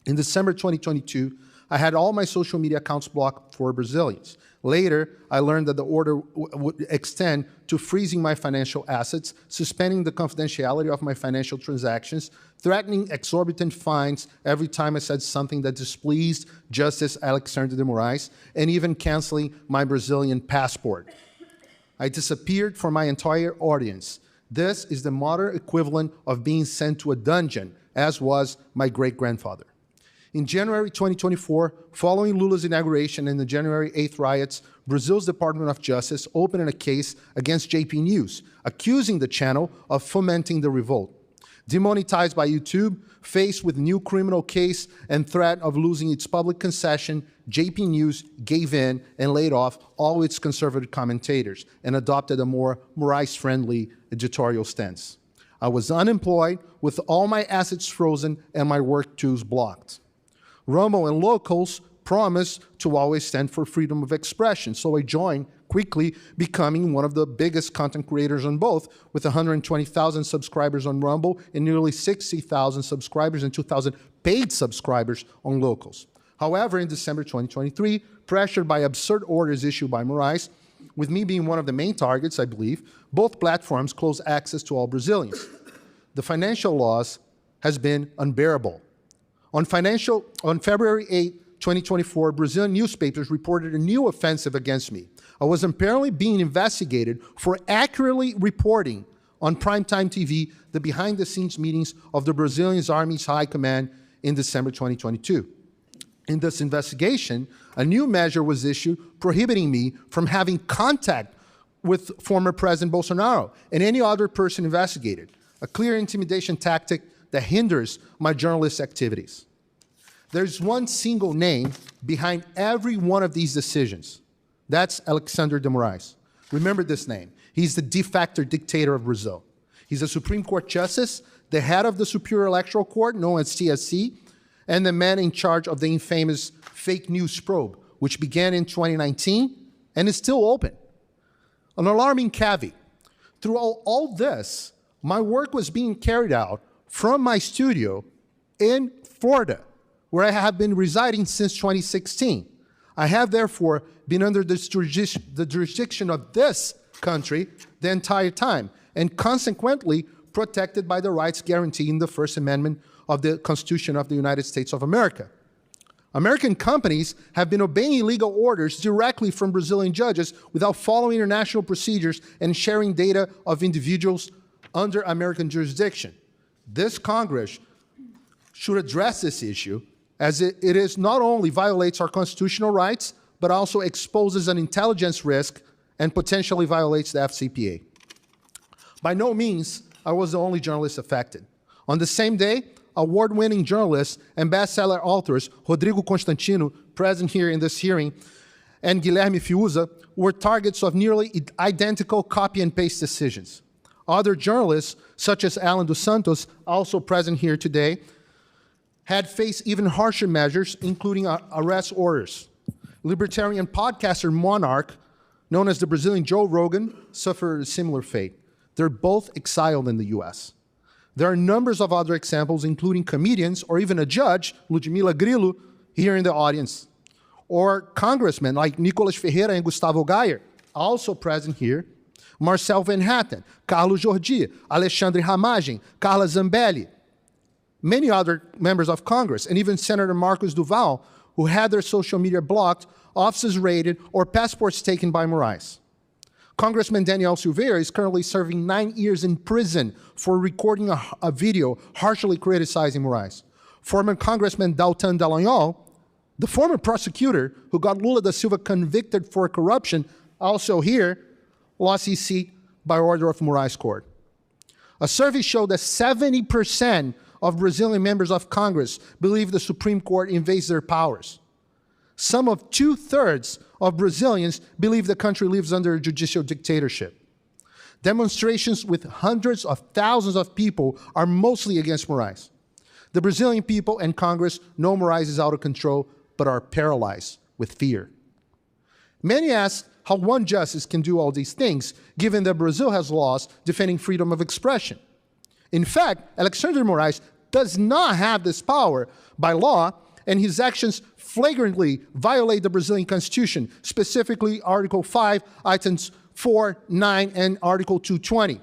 In December 2022, I had all my social media accounts blocked for Brazilians. Later, I learned that the order would extend to freezing my financial assets, suspending the confidentiality of my financial transactions, threatening exorbitant fines every time I said something that displeased Justice Alexandre de Moraes, and even canceling my Brazilian passport. I disappeared from my entire audience. This is the modern equivalent of being sent to a dungeon, as was my great-grandfather. In January 2024, following Lula's inauguration and the January 8th riots, Brazil's Department of Justice opened a case against JP News, accusing the channel of fomenting the revolt. Demonetized by YouTube, faced with new criminal case and threat of losing its public concession, JP News gave in and laid off all its conservative commentators and adopted a more Moraes-friendly editorial stance. I was unemployed with all my assets frozen and my work tools blocked. Rumble and locals promised to always stand for freedom of expression, so I joined, quickly becoming one of the biggest content creators on both, with 120,000 subscribers on Rumble and nearly 60,000 subscribers and 2,000 paid subscribers on locals. However, in December 2023, pressured by absurd orders issued by Moraes, with me being one of the main targets, I believe, both platforms closed access to all Brazilians. The financial loss has been unbearable. On February 8, 2024, Brazilian newspapers reported a new offensive against me. I was apparently being investigated for accurately reporting on primetime TV the behind-the-scenes meetings of the Brazilian Army's High Command in December 2022. In this investigation, a new measure was issued prohibiting me from having contact with former President Bolsonaro and any other person investigated, a clear intimidation tactic that hinders my journalist activities. There's one single name behind every one of these decisions. That's Alexandre de Moraes. Remember this name. He's the de facto dictator of Brazil. He's a Supreme Court justice, the head of the Superior Electoral Court, known as TSC, and the man in charge of the infamous fake news probe, which began in 2019 and is still open. An alarming caveat. Through all this, my work was being carried out from my studio in Florida, where I have been residing since 2016. I have therefore been under the jurisdiction of this country the entire time, and consequently protected by the rights guaranteed in the First Amendment of the Constitution of the United States of America. American companies have been obeying legal orders directly from Brazilian judges without following international procedures and sharing data of individuals under American jurisdiction. This Congress should address this issue, as it is not only violates our constitutional rights, but also exposes an intelligence risk and potentially violates the FCPA. By no means I was the only journalist affected. On the same day, award-winning journalists and bestseller authors Rodrigo Constantino, present here in this hearing, and Guilherme Fiuza were targets of nearly identical copy and paste decisions. Other journalists, such as Alan dos Santos, also present here today, had faced even harsher measures, including arrest orders. Libertarian podcaster Monarch, known as the Brazilian Joe Rogan, suffered a similar fate. They're both exiled in the US. There are numbers of other examples, including comedians or even a judge, Ludmila Grillo, here in the audience, or congressmen like Nicolas Ferreira and Gustavo Gayer, also present here, Marcel Van Hatten, Carlos Jordi, Alexandre Ramagem, Carla Zambelli, many other members of Congress, and even Senator Marcos Duval, who had their social media blocked, offices raided, or passports taken by Moraes. Congressman Daniel Silveira is currently serving 9 years in prison for recording a video harshly criticizing Moraes. Former Congressman Dalton Dallagnol, the former prosecutor who got Lula da Silva convicted for corruption, also here, lost his seat by order of Moraes Court. A survey showed that 70% of Brazilian members of Congress believe the Supreme Court invades their powers. Some of 2/3 of Brazilians believe the country lives under a judicial dictatorship. Demonstrations with hundreds of thousands of people are mostly against Moraes. The Brazilian people and Congress know Moraes is out of control, but are paralyzed with fear. Many ask how one justice can do all these things, given that Brazil has laws defending freedom of expression. In fact, Alexandre Moraes does not have this power by law, and his actions flagrantly violate the Brazilian Constitution, specifically Article 5, items 4, 9, and Article 220,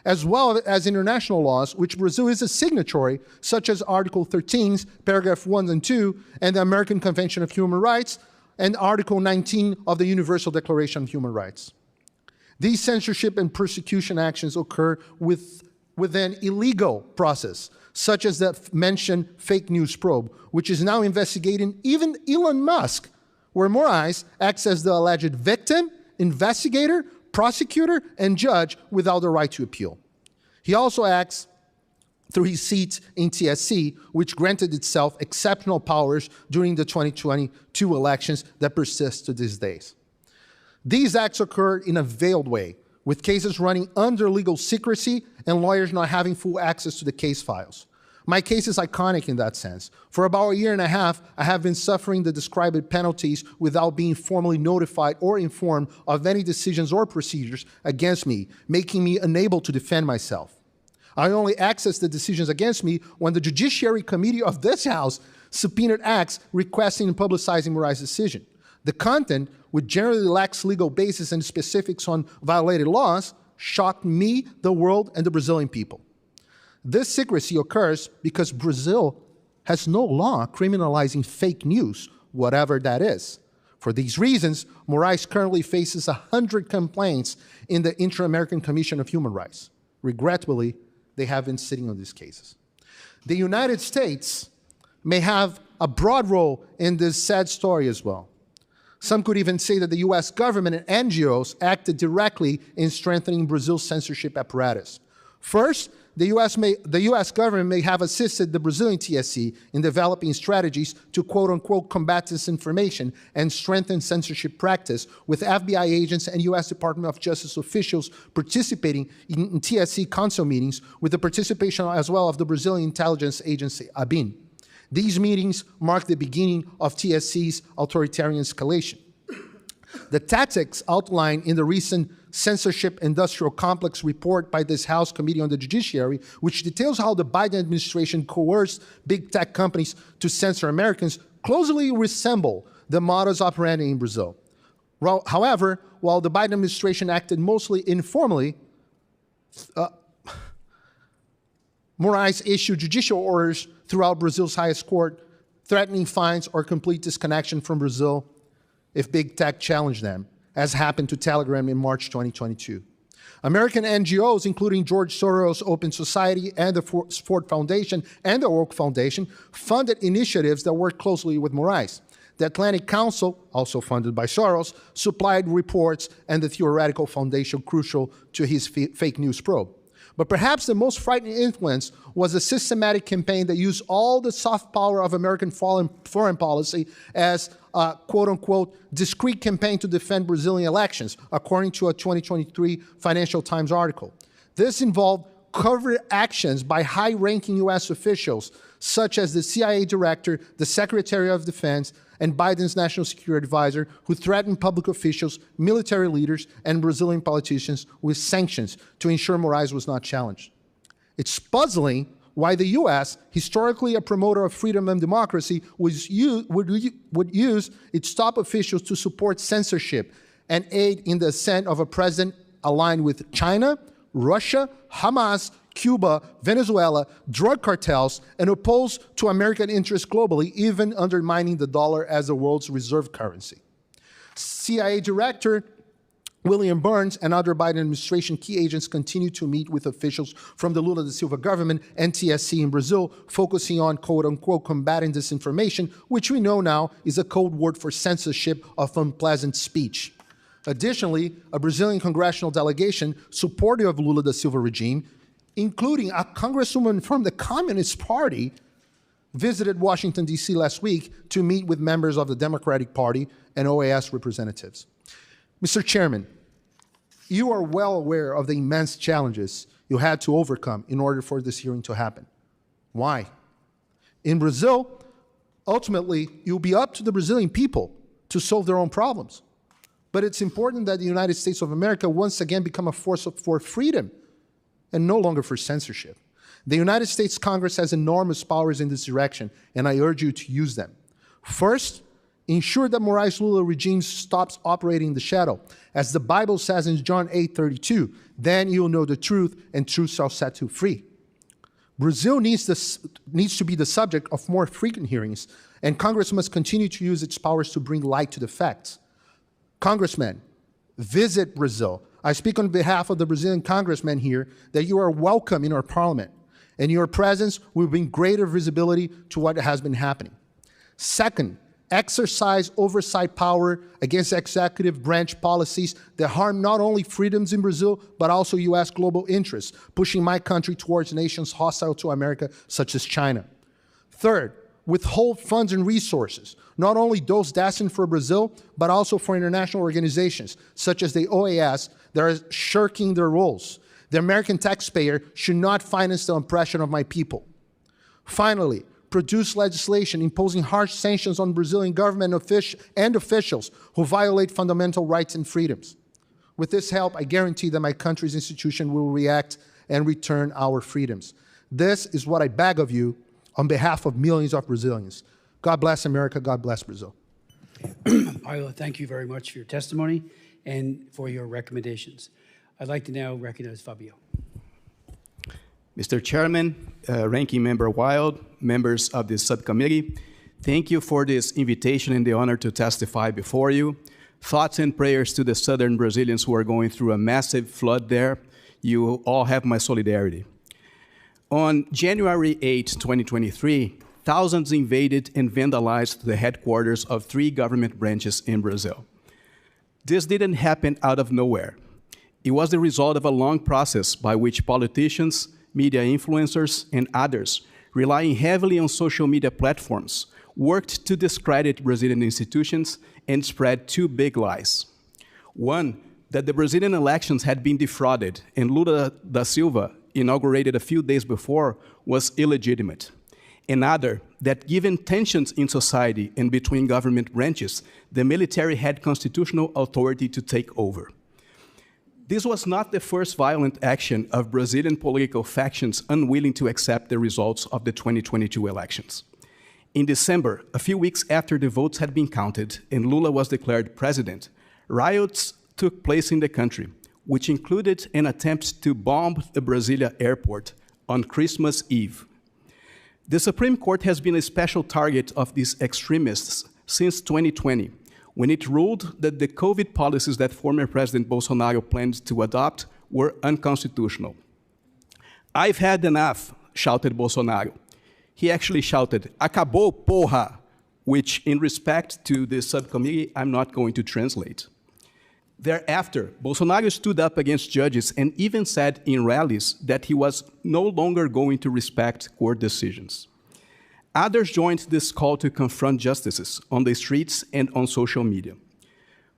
as well as international laws, which Brazil is a signatory, such as Article 13, paragraph 1 and 2, and the American Convention of Human Rights, and Article 19 of the Universal Declaration of Human Rights. These censorship and persecution actions occur within illegal process, such as the mentioned fake news probe, which is now investigating even Elon Musk, where Moraes acts as the alleged victim, investigator, prosecutor, and judge without the right to appeal. He also acts through his seat in TSC, which granted itself exceptional powers during the 2022 elections that persist to these days. These acts occurred in a veiled way, with cases running under legal secrecy and lawyers not having full access to the case files. My case is iconic in that sense. For about a year and a half, I have been suffering the described penalties without being formally notified or informed of any decisions or procedures against me, making me unable to defend myself. I only accessed the decisions against me when the Judiciary Committee of this House subpoenaed acts requesting and publicizing Moraes' decision. The content, which generally lacks legal basis and specifics on violated laws, shocked me, the world, and the Brazilian people. This secrecy occurs because Brazil has no law criminalizing fake news, whatever that is. For these reasons, Moraes currently faces 100 complaints in the Inter-American Commission of Human Rights. Regrettably, they have been sitting on these cases. The United States may have a broad role in this sad story as well. Some could even say that the US government and NGOs acted directly in strengthening Brazil's censorship apparatus. First, the US government may have assisted the Brazilian TSC in developing strategies to quote-unquote combat disinformation and strengthen censorship practice, with FBI agents and US Department of Justice officials participating in TSC council meetings, with the participation as well of the Brazilian intelligence agency, ABIN. These meetings mark the beginning of TSC's authoritarian escalation. The tactics outlined in the recent Censorship Industrial Complex report by this House Committee on the Judiciary, which details how the Biden administration coerced big tech companies to censor Americans, closely resemble the modus operandi in Brazil. However, while the Biden administration acted mostly informally, Moraes issued judicial orders throughout Brazil's highest court, threatening fines or complete disconnection from Brazil if big tech challenged them, as happened to Telegram in March 2022. American NGOs, including George Soros' Open Society and the Ford Foundation and the Oak Foundation, funded initiatives that worked closely with Moraes. The Atlantic Council, also funded by Soros, supplied reports and the theoretical foundation crucial to his fake news probe. But perhaps the most frightening influence was a systematic campaign that used all the soft power of American foreign policy as a quote-unquote discreet campaign to defend Brazilian elections, according to a 2023 Financial Times article. This involved covert actions by high-ranking U.S. officials, such as the CIA director, the Secretary of Defense, and Biden's national security advisor, who threatened public officials, military leaders, and Brazilian politicians with sanctions to ensure Moraes was not challenged. It's puzzling why the U.S., historically a promoter of freedom and democracy, would use its top officials to support censorship and aid in the ascent of a president aligned with China, Russia, Hamas, Cuba, Venezuela, drug cartels, and opposed to American interests globally, even undermining the dollar as the world's reserve currency. CIA Director William Burns and other Biden administration key agents continue to meet with officials from the Lula da Silva government and TSC in Brazil, focusing on quote-unquote combating disinformation, which we know now is a code word for censorship of unpleasant speech. Additionally, a Brazilian congressional delegation supportive of Lula da Silva regime, including a congresswoman from the Communist Party, visited Washington, D.C. last week to meet with members of the Democratic Party and OAS representatives. Mr. Chairman, you are well aware of the immense challenges you had to overcome in order for this hearing to happen. Why? In Brazil, ultimately, it will be up to the Brazilian people to solve their own problems. But it's important that the United States of America once again become a force for freedom and no longer for censorship. The United States Congress has enormous powers in this direction, and I urge you to use them. First, ensure that Moraes Lula regime stops operating in the shadow. As the Bible says in John 8:32, then you'll know the truth, and truth shall set you free. Brazil needs to be the subject of more frequent hearings, and Congress must continue to use its powers to bring light to the facts. Congressmen, visit Brazil. I speak on behalf of the Brazilian congressmen here that you are welcome in our parliament, and your presence will bring greater visibility to what has been happening. Second, exercise oversight power against executive branch policies that harm not only freedoms in Brazil, but also U.S. global interests, pushing my country towards nations hostile to America, such as China. Third, withhold funds and resources, not only those destined for Brazil, but also for international organizations, such as the OAS, that are shirking their roles. The American taxpayer should not finance the oppression of my people. Finally, produce legislation imposing harsh sanctions on Brazilian government and officials who violate fundamental rights and freedoms. With this help, I guarantee that my country's institution will react and return our freedoms. This is what I beg of you on behalf of millions of Brazilians. God bless America, God bless Brazil. Paulo, thank you very much for your testimony and for your recommendations. I'd like to now recognize Fabio. Mr. Chairman, Ranking Member Wild, members of the subcommittee, thank you for this invitation and the honor to testify before you. Thoughts and prayers to the southern Brazilians who are going through a massive flood there. You all have my solidarity. On January 8, 2023, thousands invaded and vandalized the headquarters of 3 government branches in Brazil. This didn't happen out of nowhere. It was the result of a long process by which politicians, media influencers, and others, relying heavily on social media platforms, worked to discredit Brazilian institutions and spread 2 big lies. One, that the Brazilian elections had been defrauded and Lula da Silva, inaugurated a few days before, was illegitimate. Another, that given tensions in society and between government branches, the military had constitutional authority to take over. This was not the first violent action of Brazilian political factions unwilling to accept the results of the 2022 elections. In December, a few weeks after the votes had been counted and Lula was declared president, riots took place in the country, which included an attempt to bomb the Brasilia airport on Christmas Eve. The Supreme Court has been a special target of these extremists since 2020, when it ruled that the COVID policies that former President Bolsonaro planned to adopt were unconstitutional. "I've had enough," shouted Bolsonaro. He actually shouted, "Acabou, porra," which, in respect to the subcommittee, I'm not going to translate. Thereafter, Bolsonaro stood up against judges and even said in rallies that he was no longer going to respect court decisions. Others joined this call to confront justices on the streets and on social media.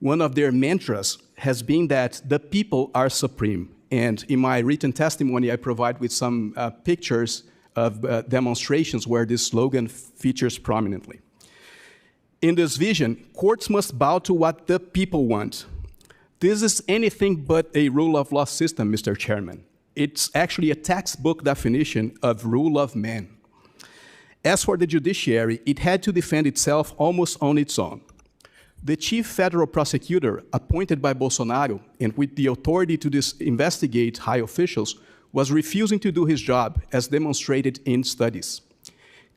One of their mantras has been that the people are supreme. And in my written testimony, I provide with some pictures of demonstrations where this slogan features prominently. In this vision, courts must bow to what the people want. This is anything but a rule of law system, Mr. Chairman. It's actually a textbook definition of rule of man. As for the judiciary, it had to defend itself almost on its own. The chief federal prosecutor, appointed by Bolsonaro and with the authority to investigate high officials, was refusing to do his job, as demonstrated in studies.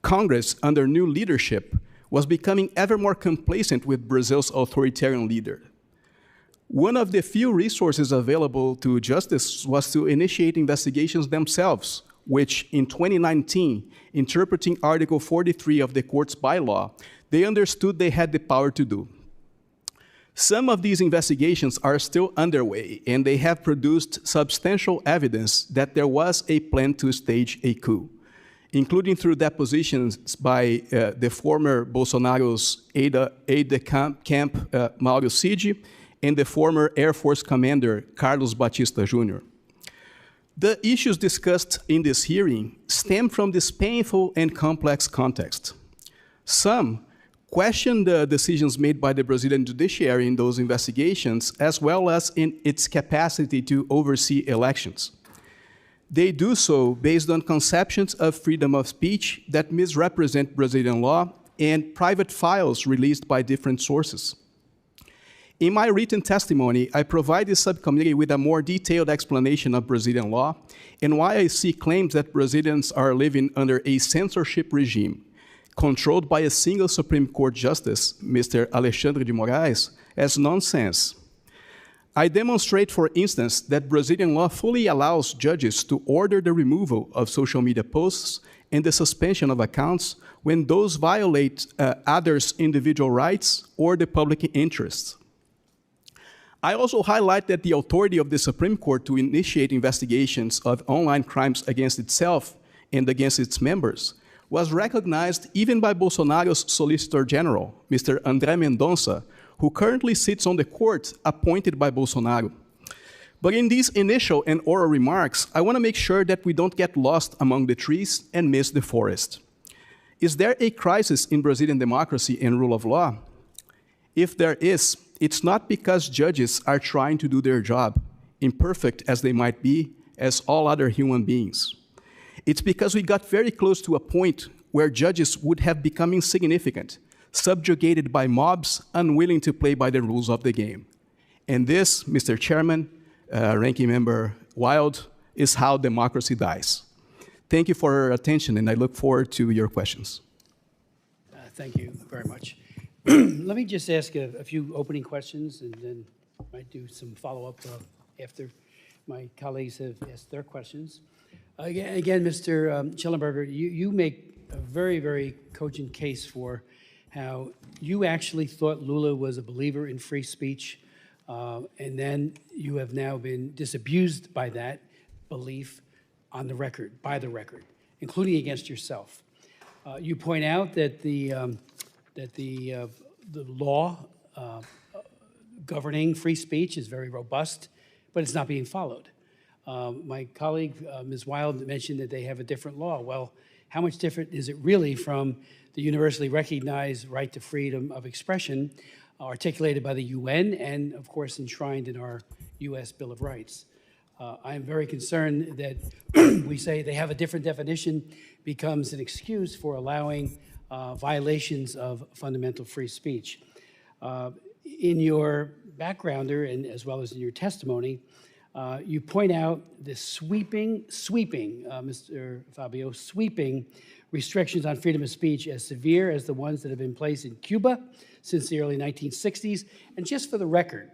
Congress, under new leadership, was becoming ever more complacent with Brazil's authoritarian leader. One of the few resources available to justice was to initiate investigations themselves, which in 2019, interpreting Article 43 of the court's bylaw, they understood they had the power to do. Some of these investigations are still underway, and they have produced substantial evidence that there was a plan to stage a coup, including through depositions by the former Bolsonaro's aide-de-camp Mauro Cid and the former Air Force commander Carlos Batista Jr. The issues discussed in this hearing stem from this painful and complex context. Some question the decisions made by the Brazilian judiciary in those investigations, as well as in its capacity to oversee elections. They do so based on conceptions of freedom of speech that misrepresent Brazilian law and private files released by different sources. In my written testimony, I provide the subcommittee with a more detailed explanation of Brazilian law and why I see claims that Brazilians are living under a censorship regime controlled by a single Supreme Court justice, Mr. Alexandre de Moraes, as nonsense. I demonstrate, for instance, that Brazilian law fully allows judges to order the removal of social media posts and the suspension of accounts when those violate others' individual rights or the public interests. I also highlight that the authority of the Supreme Court to initiate investigations of online crimes against itself and against its members was recognized even by Bolsonaro's Solicitor General, Mr. André Mendonça, who currently sits on the court appointed by Bolsonaro. But in these initial and oral remarks, I want to make sure that we don't get lost among the trees and miss the forest. Is there a crisis in Brazilian democracy and rule of law? If there is, it's not because judges are trying to do their job, imperfect as they might be, as all other human beings. It's because we got very close to a point where judges would have become insignificant, subjugated by mobs unwilling to play by the rules of the game. And this, Mr. Chairman, Ranking Member Wild, is how democracy dies. Thank you for your attention, and I look forward to your questions. Thank you very much. Let me just ask a few opening questions, and then I might do some follow-up after my colleagues have asked their questions. Again, Mr. Shelenberger, you make a very, very cogent case for how you actually thought Lula was a believer in free speech, and then you have now been disabused by that belief on the record, by the record, including against yourself. You point out that the law governing free speech is very robust, but it's not being followed. My colleague, Ms. Wild, mentioned that they have a different law. Well, how much different is it really from the universally recognized right to freedom of expression articulated by the UN and, of course, enshrined in our U.S. Bill of Rights? I am very concerned that we say they have a different definition becomes an excuse for allowing violations of fundamental free speech. In your backgrounder, and as well as in your testimony, you point out the sweeping, Mr. Fabio, sweeping restrictions on freedom of speech as severe as the ones that have been placed in Cuba since the early 1960s. And just for the record,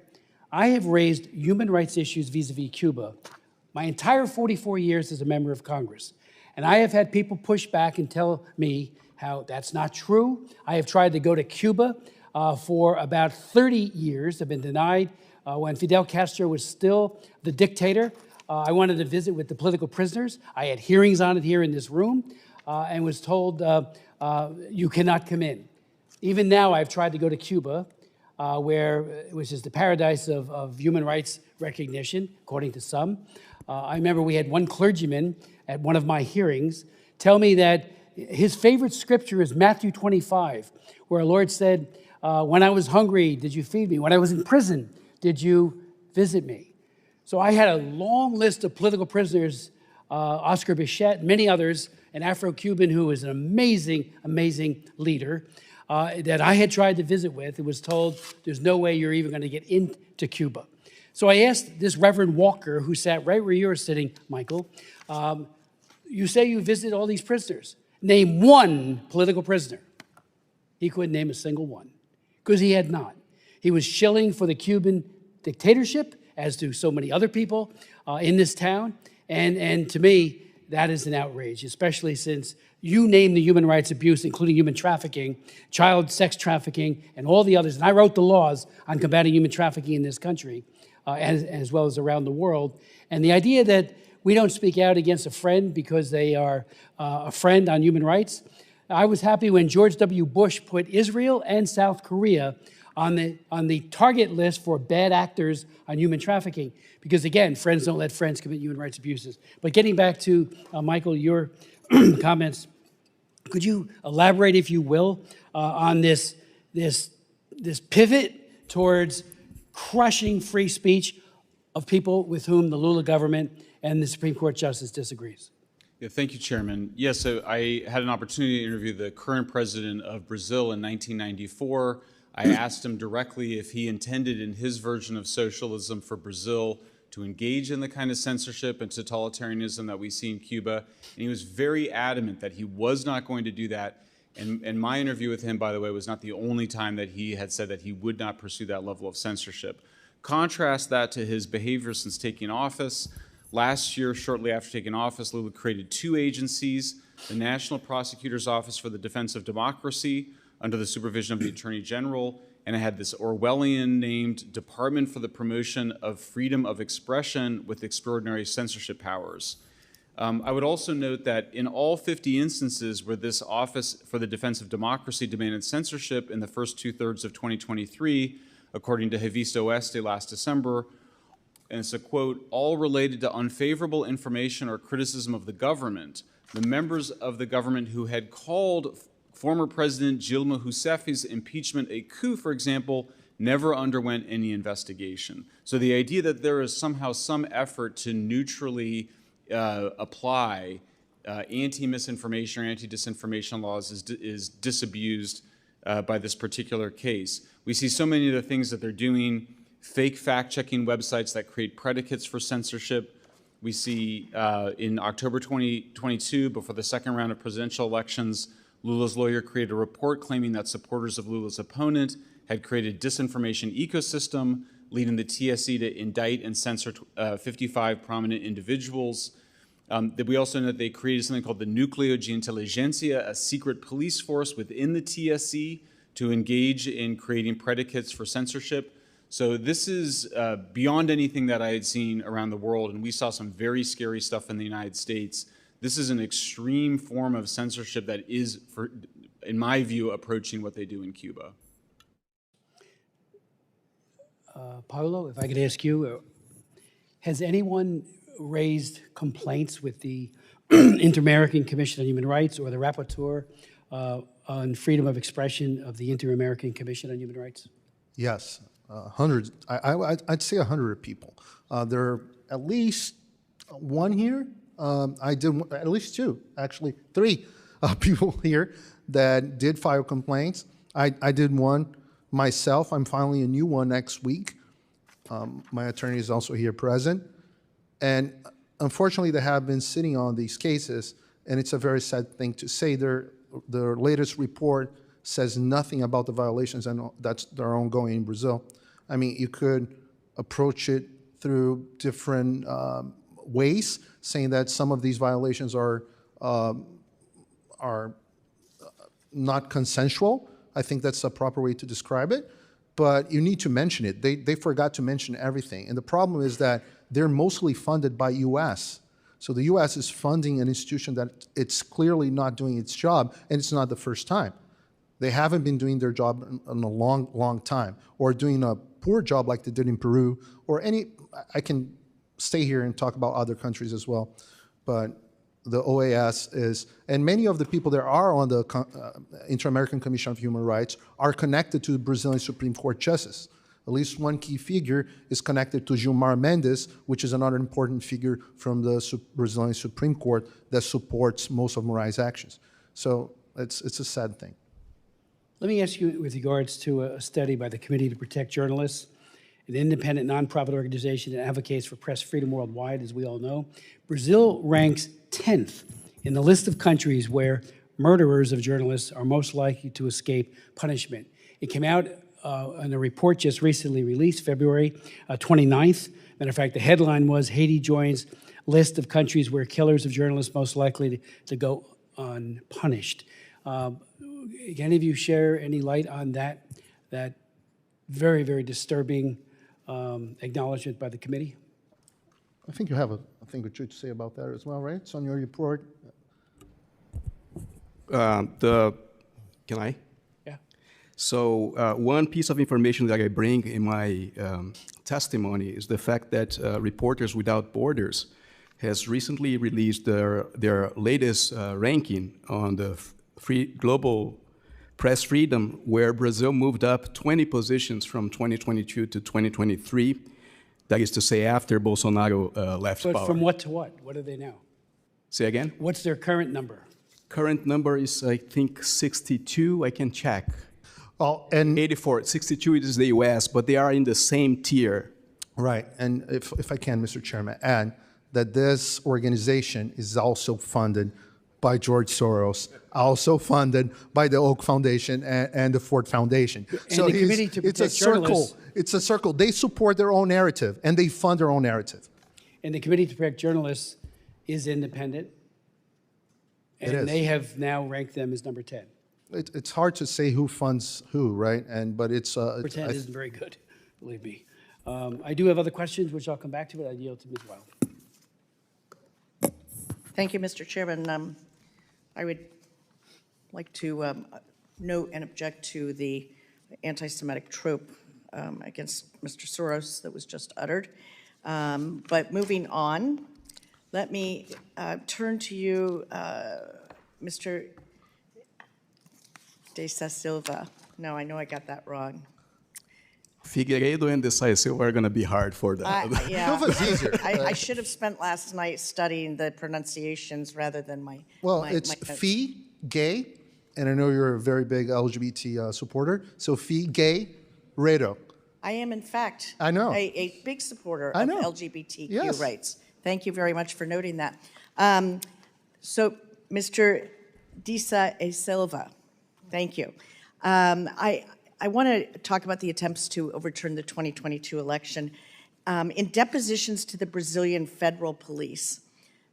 I have raised human rights issues vis-a-vis Cuba my entire 44 years as a member of Congress. And I have had people push back and tell me how that's not true. I have tried to go to Cuba for about 30 years. I've been denied when Fidel Castro was still the dictator. I wanted to visit with the political prisoners. I had hearings on it here in this room and was told, you cannot come in. Even now, I've tried to go to Cuba, which is the paradise of human rights recognition, according to some. I remember we had one clergyman at one of my hearings tell me that his favorite scripture is Matthew 25, where our Lord said, when I was hungry, did you feed me? When I was in prison, did you visit me? So I had a long list of political prisoners, Oscar Bichette, many others, an Afro-Cuban who was an amazing, amazing leader that I had tried to visit with and was told, there's no way you're even going to get into Cuba. So I asked this Reverend Walker, who sat right where you're sitting, Michael, you say you visit all these prisoners. Name one political prisoner. He couldn't name a single one because he had not. He was shilling for the Cuban dictatorship, as do so many other people in this town. And to me, that is an outrage, especially since you named the human rights abuse, including human trafficking, child sex trafficking, and all the others. And I wrote the laws on combating human trafficking in this country, as well as around the world. And the idea that we don't speak out against a friend because they are a friend on human rights. I was happy when George W. Bush put Israel and South Korea on the target list for bad actors on human trafficking. Because again, friends don't let friends commit human rights abuses. But getting back to, Michael, your comments, could you elaborate, if you will, on this pivot towards crushing free speech of people with whom the Lula government and the Supreme Court justice disagrees? Yeah, thank you, Chairman. Yes, so I had an opportunity to interview the current president of Brazil in 1994. I asked him directly if he intended in his version of socialism for Brazil to engage in the kind of censorship and totalitarianism that we see in Cuba. And he was very adamant that he was not going to do that. And my interview with him, by the way, was not the only time that he had said that he would not pursue that level of censorship. Contrast that to his behavior since taking office. Last year, shortly after taking office, Lula created two agencies, the National Prosecutor's Office for the Defense of Democracy, under the supervision of the Attorney General, and it had this Orwellian-named Department for the Promotion of Freedom of Expression with extraordinary censorship powers. I would also note that in all 50 instances where this Office for the Defense of Democracy demanded censorship in the first two-thirds of 2023, according to Revista Oeste last December, and it's a quote, all related to unfavorable information or criticism of the government, the members of the government who had called former President Dilma Rousseff's impeachment a coup, for example, never underwent any investigation. So the idea that there is somehow some effort to neutrally apply anti-misinformation or anti-disinformation laws is disabused by this particular case. We see so many of the things that they're doing, fake fact-checking websites that create predicates for censorship. We see in October 2022, before the second round of presidential elections, Lula's lawyer created a report claiming that supporters of Lula's opponent had created a disinformation ecosystem, leading the TSE to indict and censor 55 prominent individuals. That we also know that they created something called the Núcleo de Inteligência, a secret police force within the TSE to engage in creating predicates for censorship. So this is beyond anything that I had seen around the world, and we saw some very scary stuff in the United States. This is an extreme form of censorship that is, in my view, approaching what they do in Cuba. Paulo, if I could ask you, has anyone raised complaints with the Inter-American Commission on Human Rights or the rapporteur on freedom of expression of the Inter-American Commission on Human Rights? Yes, hundreds. I'd say 100 people. There are at least one here. I did at least two, actually, three people here that did file complaints. I did one myself. I'm filing a new one next week. My attorney is also here present. And unfortunately, they have been sitting on these cases, and it's a very sad thing to say. Their latest report says nothing about the violations that are ongoing in Brazil. I mean, you could approach it through different ways, saying that some of these violations are not consensual. I think that's a proper way to describe it. But you need to mention it. They forgot to mention everything. And the problem is that they're mostly funded by U.S. So the U.S. is funding an institution that it's clearly not doing its job, and it's not the first time. They haven't been doing their job in a long, long time, or doing a poor job like they did in Peru, or any. I can stay here and talk about other countries as well, but the OAS is, and many of the people that are on the Inter-American Commission of Human Rights are connected to the Brazilian Supreme Court justice. At least one key figure is connected to Gilmar Mendes, which is another important figure from the Brazilian Supreme Court that supports most of Moraes' actions. So it's a sad thing. Let me ask you with regards to a study by the Committee to Protect Journalists, an independent nonprofit organization that advocates for press freedom worldwide, as we all know. Brazil ranks 10th in the list of countries where murderers of journalists are most likely to escape punishment. It came out in a report just recently released, February 29th. Matter of fact, the headline was, Haiti joins list of countries where killers of journalists most likely to go unpunished. Can any of you share any light on that very, very disturbing acknowledgement by the committee? I think you have a thing or two to say about that as well, right? It's on your report. Can I? Yeah. So one piece of information that I bring in my testimony is the fact that Reporters Without Borders has recently released their latest ranking on the global press freedom, where Brazil moved up 20 positions from 2022 to 2023. That is to say, after Bolsonaro left power. But from what to what? What are they now? Say again? What's their current number? Current number is, I think, 62. I can check. Oh, and 84. 62 is the U.S., but they are in the same tier. right, and if I can, Mr. Chairman, add that this organization is also funded by George Soros, also funded by the Oak Foundation and the Ford Foundation. And the Committee to it's a Protect Journalists- circle. It's a circle. They support their own narrative, and they fund their own narrative. And the Committee to Protect Journalists is independent. It And is. they have now ranked them as number 10. It's hard to say who funds who, right? But it's Number 10 isn't very good, believe me. I do have other questions, which I'll come back to, but I yield to Ms. Wild. Thank you, Mr. Chairman. I would like to note and object to the anti-Semitic trope against Mr. Soros that was just uttered. But moving on, let me turn to you, Mr. De Silva. No, I know I got that wrong. Figueiredo and Decisive are going to be hard for that. Yeah, Silva's easier. I should have spent last night studying the pronunciations rather than my. Well, my it's notes. Fee, gay, and I know you're a very big LGBT supporter. So Fee, gay, Redo. I am, in fact, I know. a big supporter I of know. LGBTQ Yes. rights. Thank you very much for noting that. So, Mr. Disa E. Silva, thank you. I want to talk about the attempts to overturn the 2022 election. In depositions to the Brazilian Federal Police,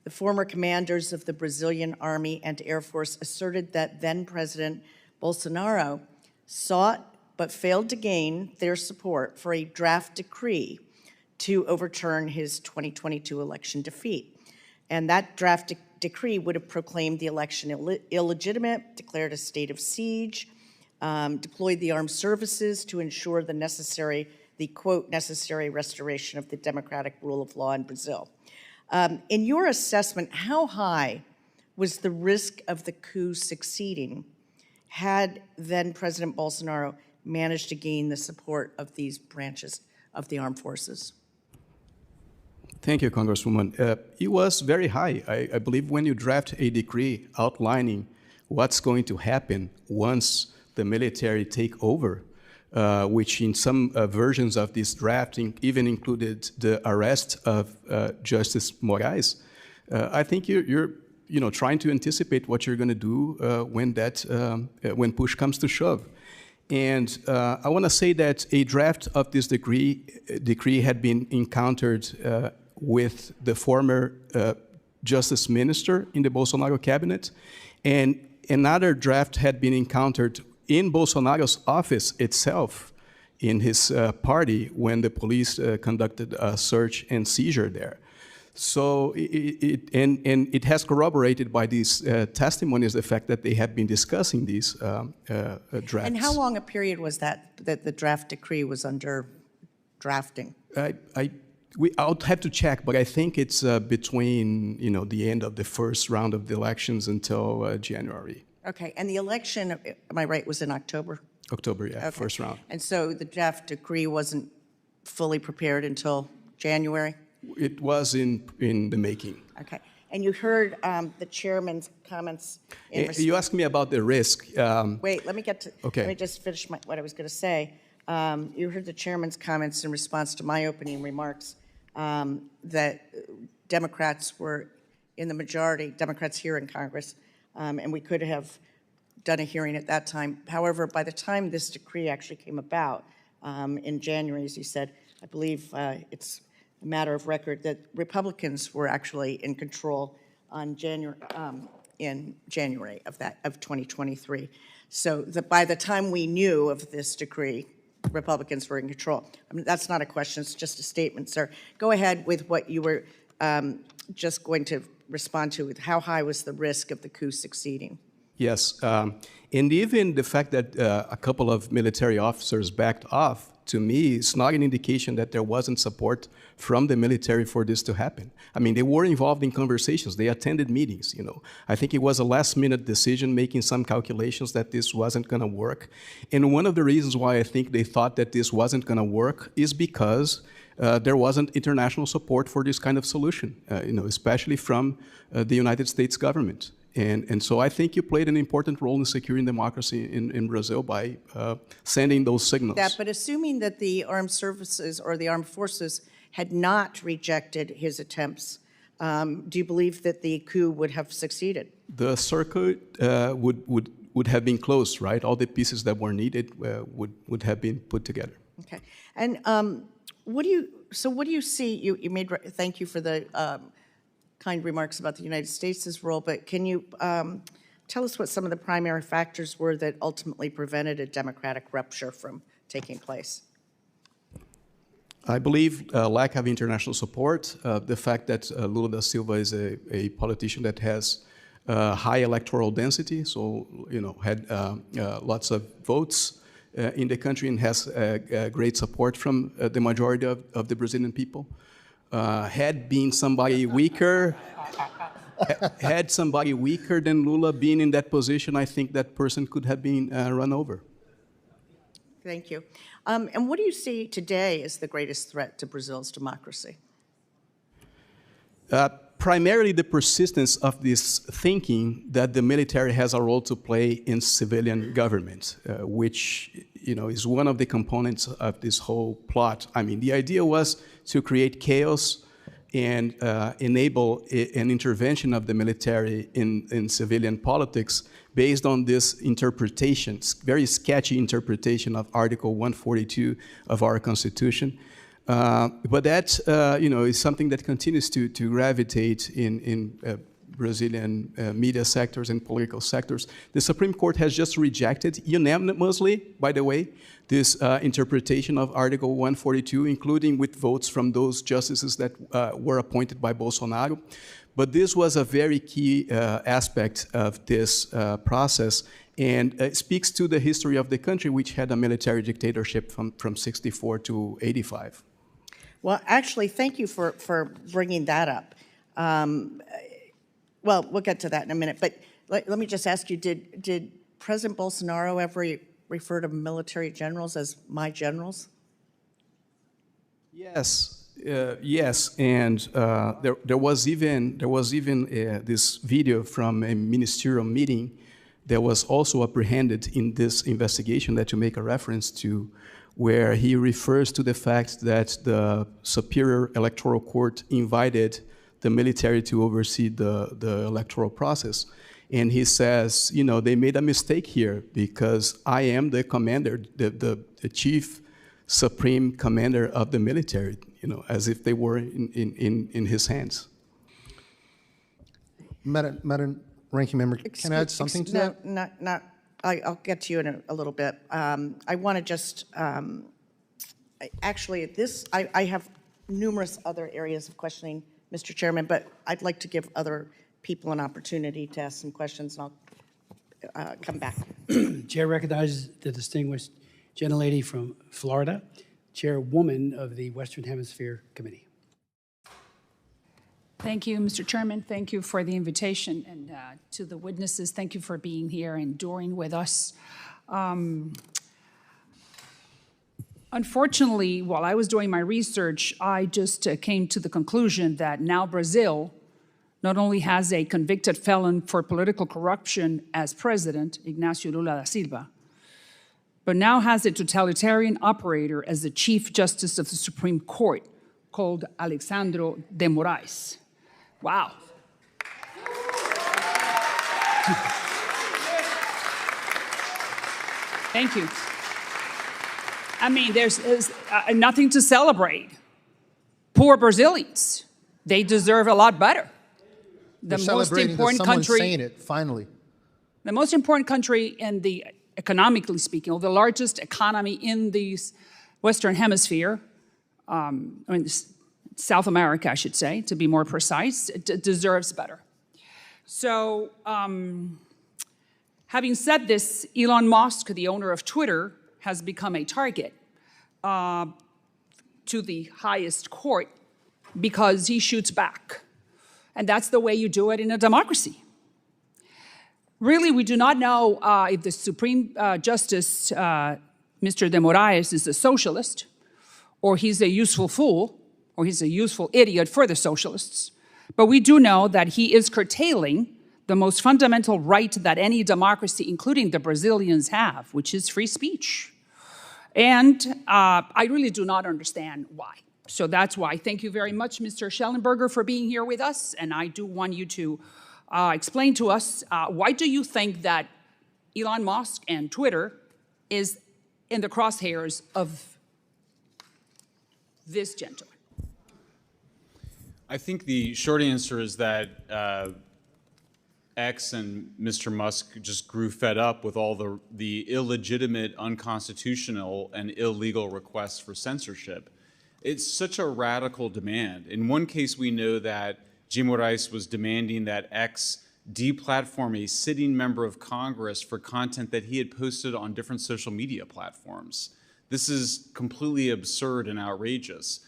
the former commanders of the Brazilian Army and Air Force asserted that then-President Bolsonaro sought but failed to gain their support for a draft decree to overturn his 2022 election defeat. And that draft decree would have proclaimed the election illegitimate, declared a state of siege, deployed the armed services to ensure the quote, necessary restoration of the democratic rule of law in Brazil. In your assessment, how high was the risk of the coup succeeding had then President Bolsonaro managed to gain the support of these branches of the armed forces? Thank you, Congresswoman. It was very high. I believe when you draft a decree outlining what's going to happen once the military take over, which in some versions of this drafting even included the arrest of Justice Moraes, I think you're trying to anticipate what you're going to do when push comes to shove. And I want to say that a draft of this decree had been encountered with the former Justice Minister in the Bolsonaro cabinet, and another draft had been encountered in Bolsonaro's office itself, in his party, when the police conducted a search and seizure there. So it has corroborated by these testimonies the fact that they have been discussing these drafts. And how long a period was that the draft decree was under drafting? I'll have to check, but I think it's between the end of the first round of the elections until January. Okay, and the election, am I right, was in October? October, yeah, Okay. first round. And so the draft decree wasn't fully prepared until January? It was in the making. Okay, and you heard the chairman's comments in response. You asked me about the risk. Wait, let me get to, Okay. let me just finish what I was going to say. You heard the chairman's comments in response to my opening remarks that Democrats were in the majority, Democrats here in Congress, and we could have done a hearing at that time. However, by the time this decree actually came about in January, as you said, I believe it's a matter of record that Republicans were actually in control on in January of 2023. So by the time we knew of this decree, Republicans were in control. I mean, that's not a question, it's just a statement, sir. Go ahead with what you were just going to respond to. How high was the risk of the coup succeeding? Yes, and even the fact that a couple of military officers backed off, to me, is not an indication that there wasn't support from the military for this to happen. I mean, they were involved in conversations. They attended meetings, I think it was a last-minute decision, making some calculations that this wasn't going to work. And one of the reasons why I think they thought that this wasn't going to work is because there wasn't international support for this kind of solution, especially from the United States government. And so I think you played an important role in securing democracy in Brazil by sending those signals. But assuming that the armed services or the armed forces had not rejected his attempts, do you believe that the coup would have succeeded? The circuit would have been closed, right? All the pieces that were needed would have been put together. Okay. And what do you see? You made. Thank you for the kind remarks about the United States' role, but can you tell us what some of the primary factors were that ultimately prevented a democratic rupture from taking place? I believe lack of international support, the fact that Lula da Silva is a politician that has high electoral density, so had lots of votes in the country and has great support from the majority of the Brazilian people. Had been somebody weaker, than Lula being in that position, I think that person could have been run over. Thank you. And what do you see today as the greatest threat to Brazil's democracy? Primarily the persistence of this thinking that the military has a role to play in civilian government, which is one of the components of this whole plot. I mean, the idea was to create chaos and enable an intervention of the military in civilian politics based on this interpretation, very sketchy interpretation of Article 142 of our Constitution. But that, is something that continues to gravitate in Brazilian media sectors and political sectors. The Supreme Court has just rejected unanimously, by the way, this interpretation of Article 142, including with votes from those justices that were appointed by Bolsonaro. But this was a very key aspect of this process, and it speaks to the history of the country, which had a military dictatorship from 64 to 85. Well, actually, thank you for bringing that up. Well, we'll get to that in a minute, but let me just ask you, did President Bolsonaro ever refer to military generals as my generals? Yes, and there was even this video from a ministerial meeting that was also apprehended in this investigation that you make a reference to, where he refers to the fact that the Superior Electoral Court invited the military to oversee the electoral process. And he says, they made a mistake here because I am the commander, the chief supreme commander of the military, as if they were in his hands. Madam Ranking Member, can I add something to that? No, I'll get to you in a little bit. I want to just, actually, I have numerous other areas of questioning, Mr. Chairman, but I'd like to give other people an opportunity to ask some questions, and I'll come back. Chair recognizes the distinguished gentlelady from Florida, chairwoman of the Western Hemisphere Committee. Thank you, Mr. Chairman. Thank you for the invitation. And to the witnesses, thank you for being here and enduring with us. Unfortunately, while I was doing my research, I just came to the conclusion that now Brazil not only has a convicted felon for political corruption as president, Ignacio Lula da Silva, but now has a totalitarian operator as the Chief Justice of the Supreme Court called Alexandre de Moraes. Wow. Thank you. I mean, there's nothing to celebrate. Poor Brazilians, they deserve a lot better. The most important country, saying it, finally. The most important country in the, economically speaking, or the largest economy in the Western Hemisphere, South America, I should say, to be more precise, deserves better. So, having said this, Elon Musk, the owner of Twitter, has become a target to the highest court because he shoots back. And that's the way you do it in a democracy. Really, we do not know if the Supreme Justice, Mr. de Moraes, is a socialist or he's a useful fool, or he's a useful idiot for the socialists. But we do know that he is curtailing the most fundamental right that any democracy, including the Brazilians, have, which is free speech. And I really do not understand why. So that's why. Thank you very much, Mr. Shelenberger, for being here with us. And I do want you to explain to us, why do you think that Elon Musk and Twitter is in the crosshairs of this gentleman? I think the short answer is that X and Mr. Musk just grew fed up with all the illegitimate, unconstitutional, and illegal requests for censorship. It's such a radical demand. In one case, we know that Jim Moraes was demanding that X deplatform a sitting member of Congress for content that he had posted on different social media platforms. This is completely absurd and outrageous.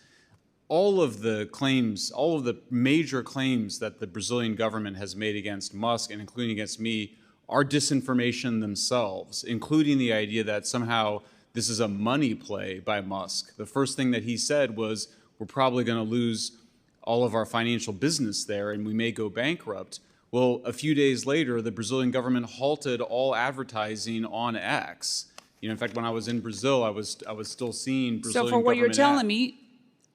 All of the claims, all of the major claims that the Brazilian government has made against Musk and including against me are disinformation themselves, including the idea that somehow this is a money play by Musk. The first thing that he said was, we're probably going to lose all of our financial business there and we may go bankrupt. Well, a few days later, the Brazilian government halted all advertising on X. You know, in fact, when I was in Brazil, I was still seeing Brazilian government. So for what you're telling me,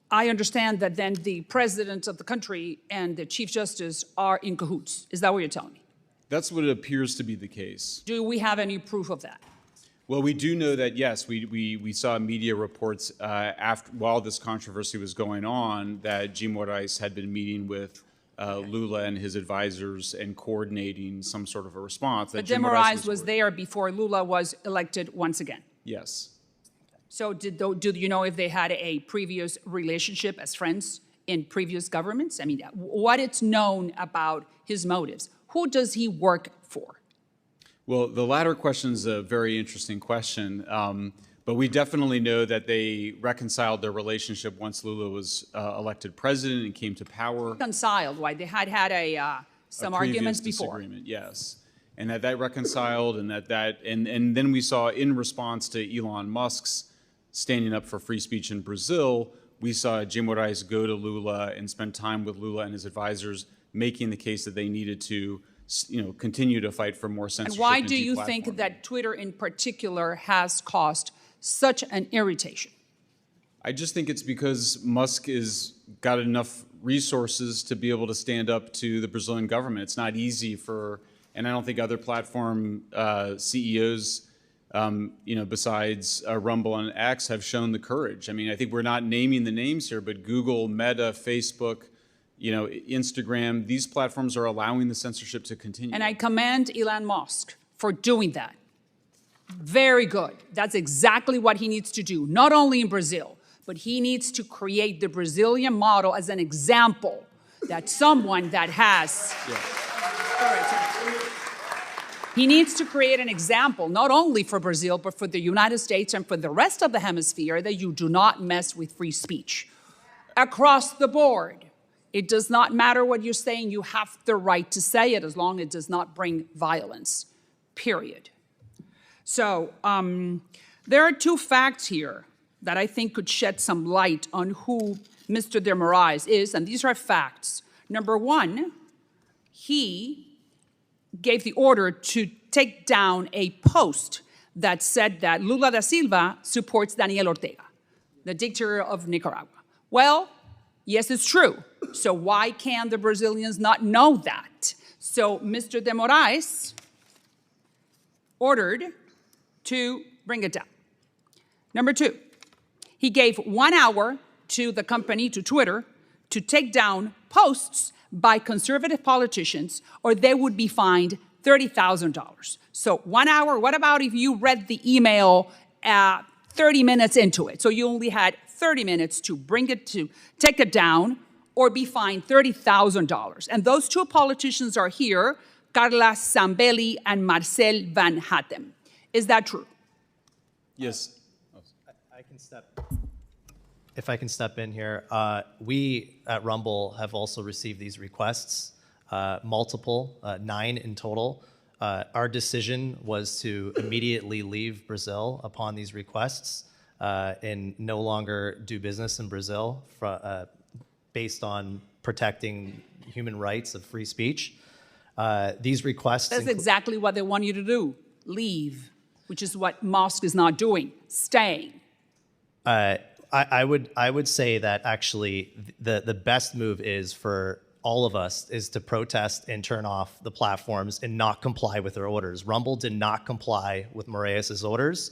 I understand that then the president of the country and the chief justice are in cahoots. Is that what you're telling me? That's what it appears to be the case. Do we have any proof of that? Well, we do know that, yes, we saw media reports while this controversy was going on that Jim Moraes had been meeting with Lula and his advisors and coordinating some sort of a response. But Jim Moraes was there before Lula was elected once again. Yes. So do you know if they had a previous relationship as friends in previous governments? I mean, what it's known about his motives? Who does he work for? Well, the latter question is a very interesting question, but we definitely know that they reconciled their relationship once Lula was elected president and came to power. Reconciled? Why? They had some arguments before. Disagreement, yes. And that reconciled, and and then we saw in response to Elon Musk's standing up for free speech in Brazil, we saw Jim Moraes go to Lula and spend time with Lula and his advisors, making the case that they needed to, continue to fight for more censorship. And why do you think that Twitter in particular has caused such an irritation? I just think it's because Musk has got enough resources to be able to stand up to the Brazilian government. It's not easy and I don't think other platform CEOs besides Rumble and X have shown the courage. I mean, I think we're not naming the names here, but Google, Meta, Facebook, Instagram, these platforms are allowing the censorship to continue. And I commend Elon Musk for doing that. Very good. That's exactly what he needs to do, not only in Brazil, but he needs to create the Brazilian model as an example that someone that has... Yeah. He needs to create an example, not only for Brazil, but for the United States and for the rest of the hemisphere, that you do not mess with free speech. Across the board, it does not matter what you're saying, you have the right to say it as long as it does not bring violence, period. So there are two facts here that I think could shed some light on who Mr. de Moraes is, and these are facts. Number one, he gave the order to take down a post that said that Lula da Silva supports Daniel Ortega, the dictator of Nicaragua. Well, yes, it's true. So why can the Brazilians not know that? So Mr. de Moraes ordered to bring it down. Number two, he gave 1 hour to the company, to Twitter, to take down posts by conservative politicians, or they would be fined $30,000. So 1 hour, what about if you read the email 30 minutes into it? So you only had 30 minutes to take it down, or be fined $30,000. And those two politicians are here, Carla Zambelli and Marcel Van Hatten. Is that true? Yes. If I can step in here, we at Rumble have also received these requests, multiple, 9 in total. Our decision was to immediately leave Brazil upon these requests. and no longer do business in Brazil based on protecting human rights of free speech. These requests... That's exactly what they want you to do, leave, which is what Musk is not doing, staying. I would say that actually the best move is for all of us is to protest and turn off the platforms and not comply with their orders. Rumble did not comply with Moraes' orders.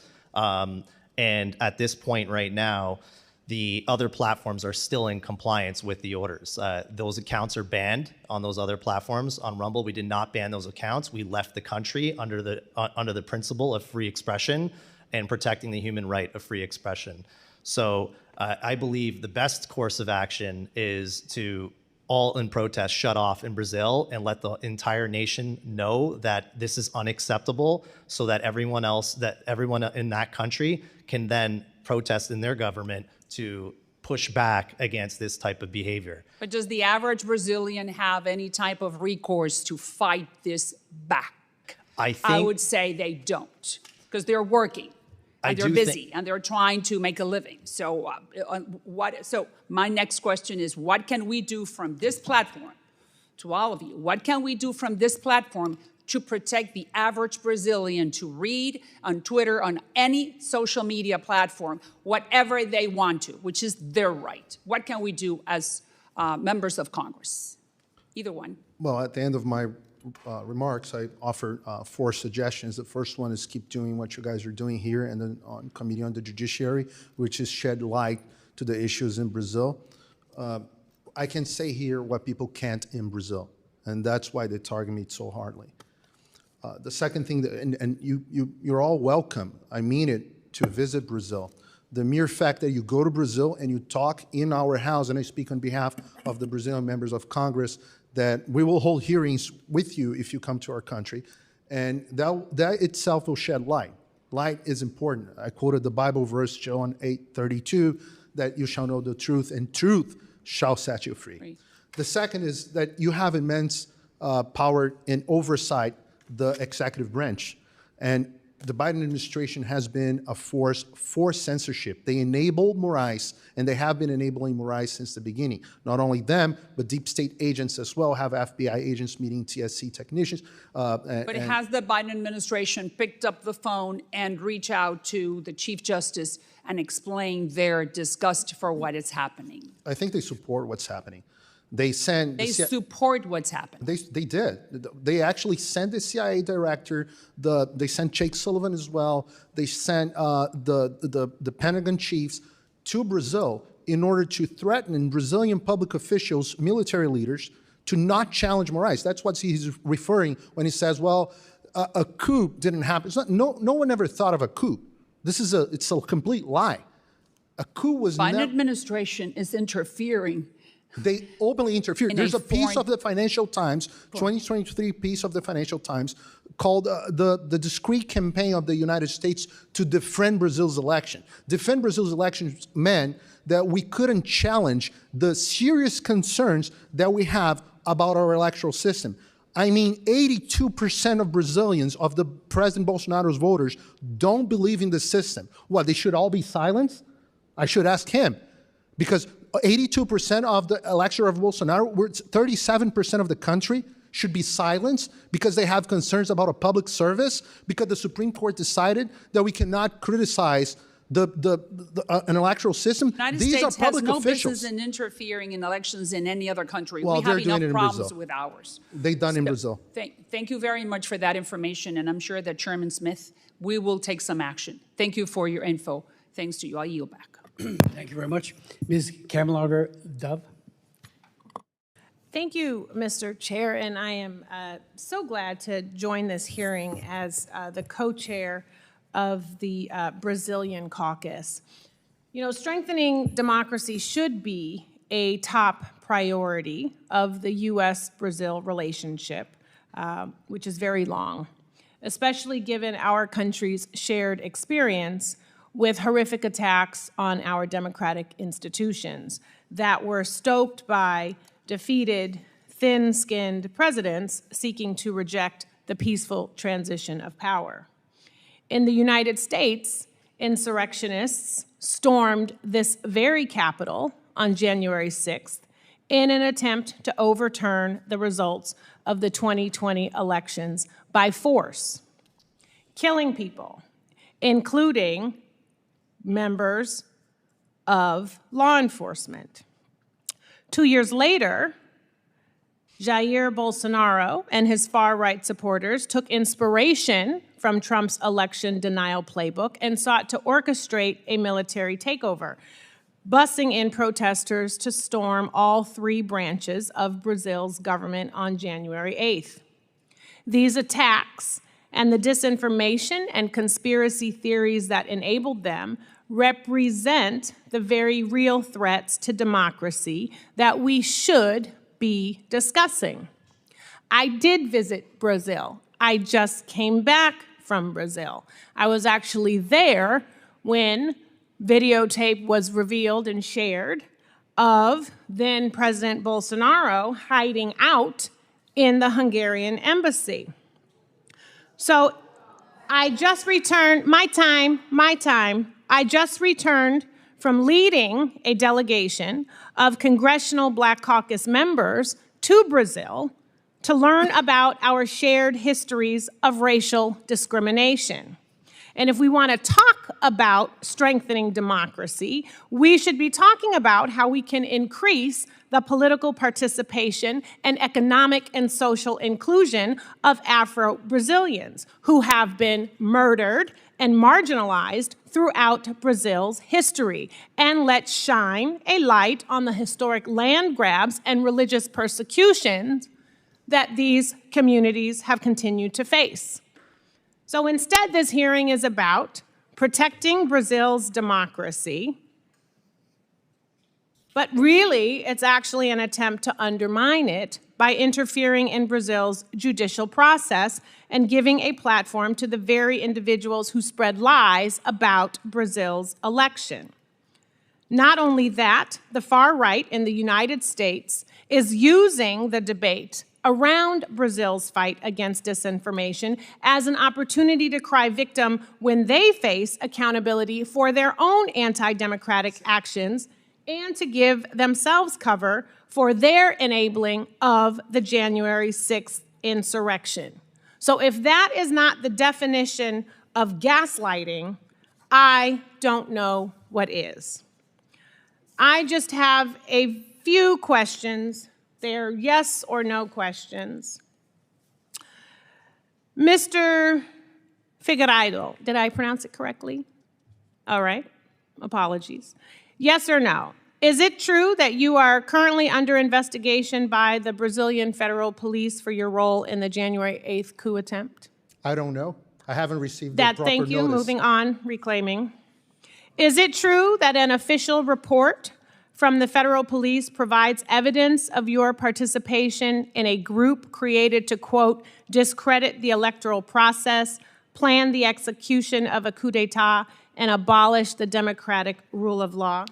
And at this point right now, the other platforms are still in compliance with the orders. Those accounts are banned on those other platforms. On Rumble, we did not ban those accounts. We left the country under the principle of free expression and protecting the human right of free expression. So I believe the best course of action is to all in protest shut off in Brazil and let the entire nation know that this is unacceptable, so that everyone in that country can then protest in their government to push back against this type of behavior. But does the average Brazilian have any type of recourse to fight this back? I would say they don't, because they're working. And they're busy, and they're trying to make a living. So so my next question is, what can we do from this platform, to all of you, what can we do from this platform to protect the average Brazilian to read on Twitter, on any social media platform, whatever they want to, which is their right? What can we do as members of Congress? Either one. Well, at the end of my remarks, I offer 4 suggestions. The first one is keep doing what you guys are doing here and then on Committee on the Judiciary, which is shed light to the issues in Brazil. I can say here what people can't in Brazil, and that's why they target me so hardly. The second thing, and you're all welcome, I mean it, to visit Brazil. The mere fact that you go to Brazil and you talk in our house, and I speak on behalf of the Brazilian members of Congress, that we will hold hearings with you if you come to our country, and that itself will shed light. Light is important. I quoted the Bible verse, John 8:32, that you shall know the truth, and truth shall set you free. Right. The second is that you have immense power in oversight the executive branch, and the Biden administration has been a force for censorship. They enabled Moraes, and they have been enabling Moraes since the beginning. Not only them, but deep state agents as well, have FBI agents meeting TSC technicians. But has the Biden administration picked up the phone and reached out to the Chief Justice and explained their disgust for what is happening? I think they support what's happening. They support what's happened. They did. They actually sent the CIA director. They sent Jake Sullivan as well. They sent the Pentagon chiefs to Brazil in order to threaten Brazilian public officials, military leaders, to not challenge Moraes. That's what he's referring when he says, "Well, a coup didn't happen." It's not, no one ever thought of a coup. It's a complete lie. A coup was Biden administration is interfering. They openly interfere. There's a piece of the Financial Times, 2023 piece of the Financial Times, called the discreet campaign of the United States to defend Brazil's election. Defend Brazil's elections meant that we couldn't challenge the serious concerns that we have about our electoral system. I mean, 82% of Brazilians, of the President Bolsonaro's voters, don't believe in the system. What, they should all be silenced? I should ask him. Because 82% of the election of Bolsonaro, 37% of the country should be silenced because they have concerns about a public service, because the Supreme Court decided that we cannot criticize an electoral system. These are public officials. The United States has no business in interfering in elections in any other country. Well, we have enough problems with ours. They've done in Brazil. Thank you very much for that information, and I'm sure that Chairman Smith, we will take some action. Thank you for your info. Thanks to you. I'll yield back. Thank you very much. Ms. Kamalager-Dove. Thank you, Mr. Chair, and I am so glad to join this hearing as the co-chair of the Brazilian caucus. You know, strengthening democracy should be a top priority of the U.S.-Brazil relationship, which is very long, especially given our country's shared experience with horrific attacks on our democratic institutions that were stoked by defeated, thin-skinned presidents seeking to reject the peaceful transition of power. In the United States, insurrectionists stormed this very Capitol on January 6th in an attempt to overturn the results of the 2020 elections by force, killing people, including members of law enforcement. 2 years later, Jair Bolsonaro and his far-right supporters took inspiration from Trump's election denial playbook and sought to orchestrate a military takeover, busing in protesters to storm all three branches of Brazil's government on January 8th. These attacks and the disinformation and conspiracy theories that enabled them represent the very real threats to democracy that we should be discussing. I did visit Brazil. I just came back from Brazil. I was actually there when videotape was revealed and shared of then President Bolsonaro hiding out in the Hungarian embassy. So I just returned, my time. I just returned from leading a delegation of Congressional Black Caucus members to Brazil to learn about our shared histories of racial discrimination. And if we want to talk about strengthening democracy, we should be talking about how we can increase the political participation and economic and social inclusion of Afro-Brazilians who have been murdered and marginalized throughout Brazil's history. And let's shine a light on the historic land grabs and religious persecutions that these communities have continued to face. So instead, this hearing is about protecting Brazil's democracy, but really, it's actually an attempt to undermine it by interfering in Brazil's judicial process and giving a platform to the very individuals who spread lies about Brazil's election. Not only that, the far right in the United States is using the debate around Brazil's fight against disinformation as an opportunity to cry victim when they face accountability for their own anti-democratic actions and to give themselves cover for their enabling of the January 6th insurrection. So if that is not the definition of gaslighting, I don't know what is. I just have a few questions. They're yes or no questions. Mr. Figueiredo, did I pronounce it correctly? All right, apologies. Yes or no? Is it true that you are currently under investigation by the Brazilian Federal Police for your role in the January 8th coup attempt? I don't know. I haven't received the proper notice. Thank you. Moving on, reclaiming. Is it true that an official report from the federal police provides evidence of your participation in a group created to, quote, discredit the electoral process, plan the execution of a coup d'etat, and abolish the democratic rule of law?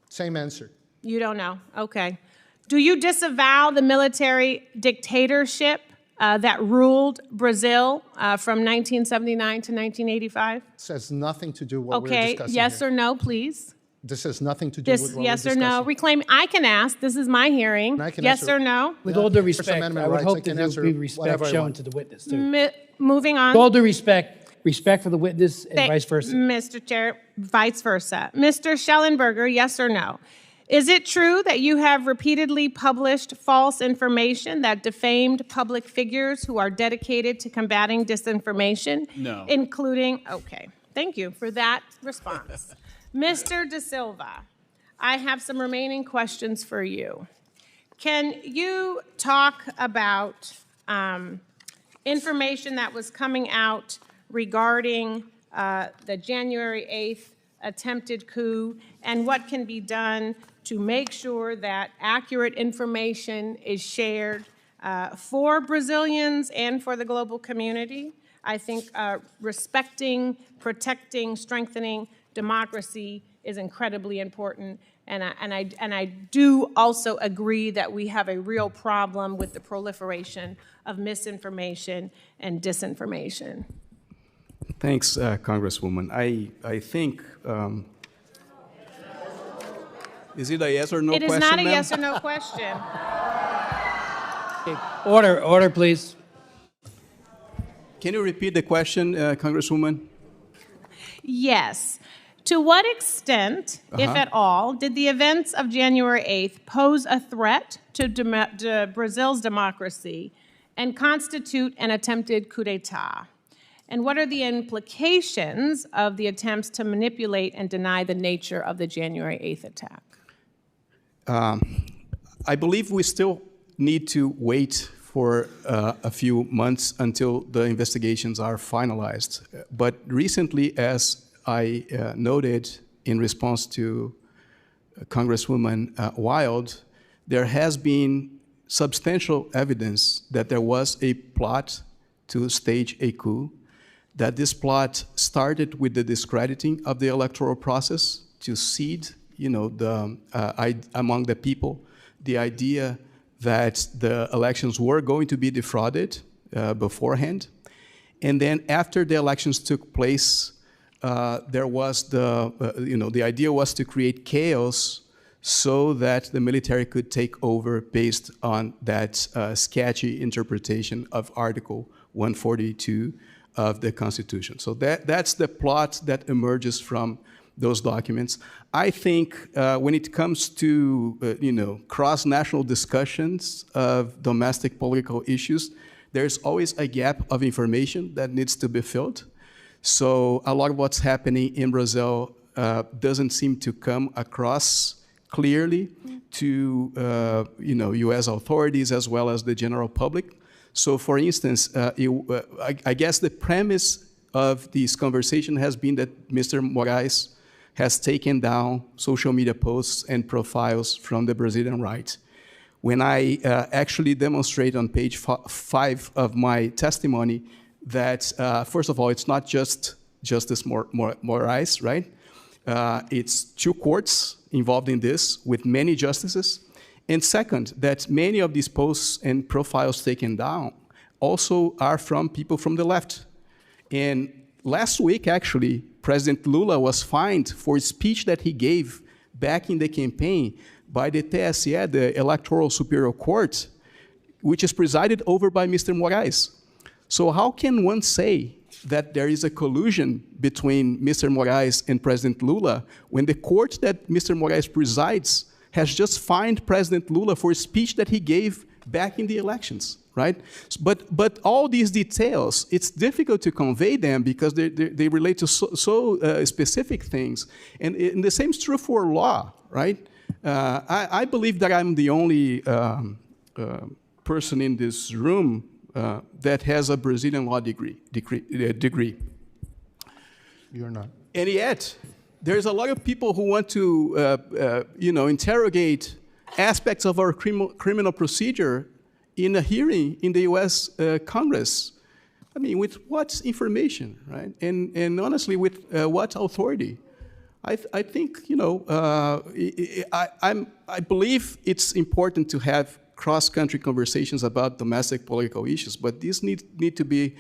Same answer. You don't know. Okay. Do you disavow the military dictatorship that ruled Brazil from 1979 to 1985? This has nothing to do with what we're discussing Okay, yes here. or no, please. This has nothing to do with what we're Yes or discussing. no? Reclaim. I can ask. This is my hearing. And I can Yes answer- or no? With Yeah, all due First respect, Amendment I would rights, I hope can that there answer would be respect whatever I shown want. to the witness, too. Moving on. With all due respect for the witness and vice versa. Mr. Chair, vice versa. Mr. Shelenberger, yes or no? Is it true that you have repeatedly published false information that defamed public figures who are dedicated to combating disinformation? No. Including, okay, thank you for that response. Mr. De Silva, I have some remaining questions for you. Can you talk about information that was coming out regarding the January 8th attempted coup and what can be done to make sure that accurate information is shared for Brazilians and for the global community? I think respecting, protecting, strengthening democracy is incredibly important. And I do also agree that we have a real problem with the proliferation of misinformation and disinformation. Thanks, Congresswoman. I think, is it a yes or no It is question, not a ma'am? yes or no question. Order, please. Can you repeat the question, Congresswoman? Yes. To what extent, if at all, did the events of January 8th pose a threat to Brazil's democracy and constitute an attempted coup d'etat? And what are the implications of the attempts to manipulate and deny the nature of the January 8th attack? I believe we still need to wait for a few months until the investigations are finalized. But recently, as I noted in response to Congresswoman Wild, there has been substantial evidence that there was a plot to stage a coup, that this plot started with the discrediting of the electoral process to seed, among the people, the idea that the elections were going to be defrauded beforehand. And then after the elections took place, there was the idea was to create chaos so that the military could take over based on that sketchy interpretation of Article 142 of the Constitution. So that's the plot that emerges from those documents. I think when it comes to cross-national discussions of domestic political issues, there's always a gap of information that needs to be filled. So a lot of what's happening in Brazil doesn't seem to come across clearly to U.S. authorities as well as the general public. So, for instance, I guess the premise of this conversation has been that Mr. Moraes has taken down social media posts and profiles from the Brazilian right. When I actually demonstrate on page 5 of my testimony that, first of all, it's not just Justice Moraes, right? It's 2 courts involved in this with many justices. And second, that many of these posts and profiles taken down also are from people from the left. And last week, actually, President Lula was fined for a speech that he gave back in the campaign by the TSE, the Electoral Superior Court, which is presided over by Mr. Moraes. So how can one say that there is a collusion between Mr. Moraes and President Lula when the court that Mr. Moraes presides has just fined President Lula for a speech that he gave back in the elections, right? But all these details, it's difficult to convey them because they relate to so specific things. And the same is true for law, right? I believe that I'm the only person in this room that has a Brazilian law degree. You're not. And yet, there's a lot of people who want to, interrogate aspects of our criminal procedure in a hearing in the U.S. Congress. I mean, with what information, right? And honestly, with what authority? I think, I believe it's important to have cross-country conversations about domestic political issues, but these need to be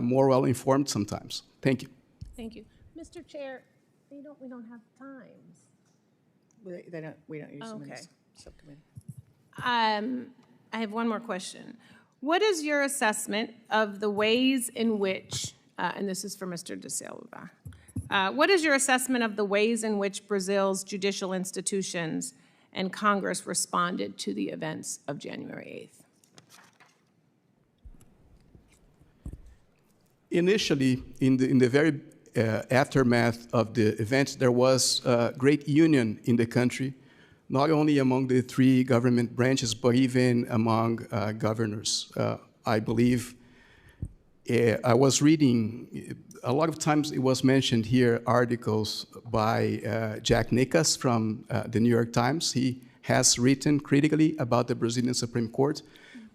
more well-informed sometimes. Thank you. Thank you. Mr. Chair, we don't have times. We don't use them in Okay. this subcommittee. I have one more question. What is your assessment of the ways in which, and this is for Mr. De Silva, what is your assessment of the ways in which Brazil's judicial institutions and Congress responded to the events of January 8th? Initially, in the very aftermath of the events, there was great union in the country, not only among the 3 government branches, but even among governors. I believe I was reading, a lot of times it was mentioned here, articles by Jack Nickas from the New York Times. He has written critically about the Brazilian Supreme Court,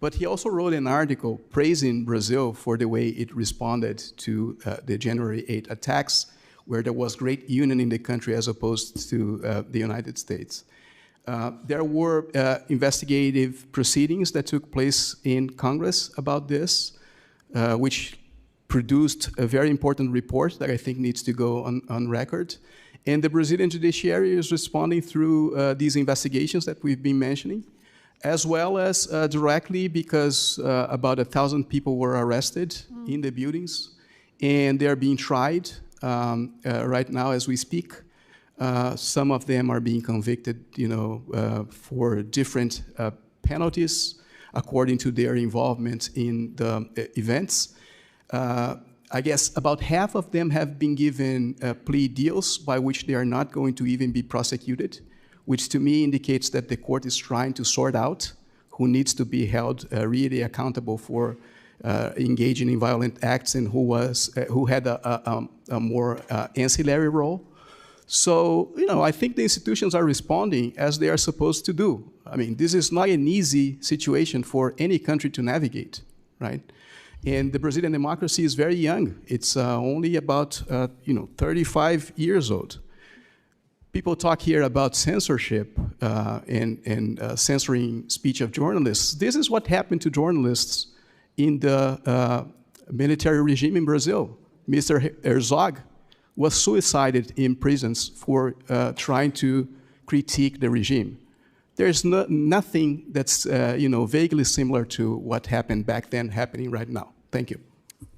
but he also wrote an article praising Brazil for the way it responded to the January 8 attacks, where there was great union in the country as opposed to the United States. There were investigative proceedings that took place in Congress about this, which produced a very important report that I think needs to go on record. And the Brazilian judiciary is responding through these investigations that we've been mentioning, as well as directly because about 1,000 people were arrested in the buildings, and they're being tried right now as we speak. Some of them are being convicted, for different penalties according to their involvement in the events. I guess about half of them have been given plea deals by which they are not going to even be prosecuted, which to me indicates that the court is trying to sort out who needs to be held really accountable for engaging in violent acts and who had a more ancillary role. So, I think the institutions are responding as they are supposed to do. I mean, this is not an easy situation for any country to navigate, right? And the Brazilian democracy is very young. It's only about 35 years old. People talk here about censorship and censoring speech of journalists. This is what happened to journalists in the military regime in Brazil. Mr. Herzog was suicided in prisons for trying to critique the regime. There's nothing that's vaguely similar to what happened back then happening right now. Thank you.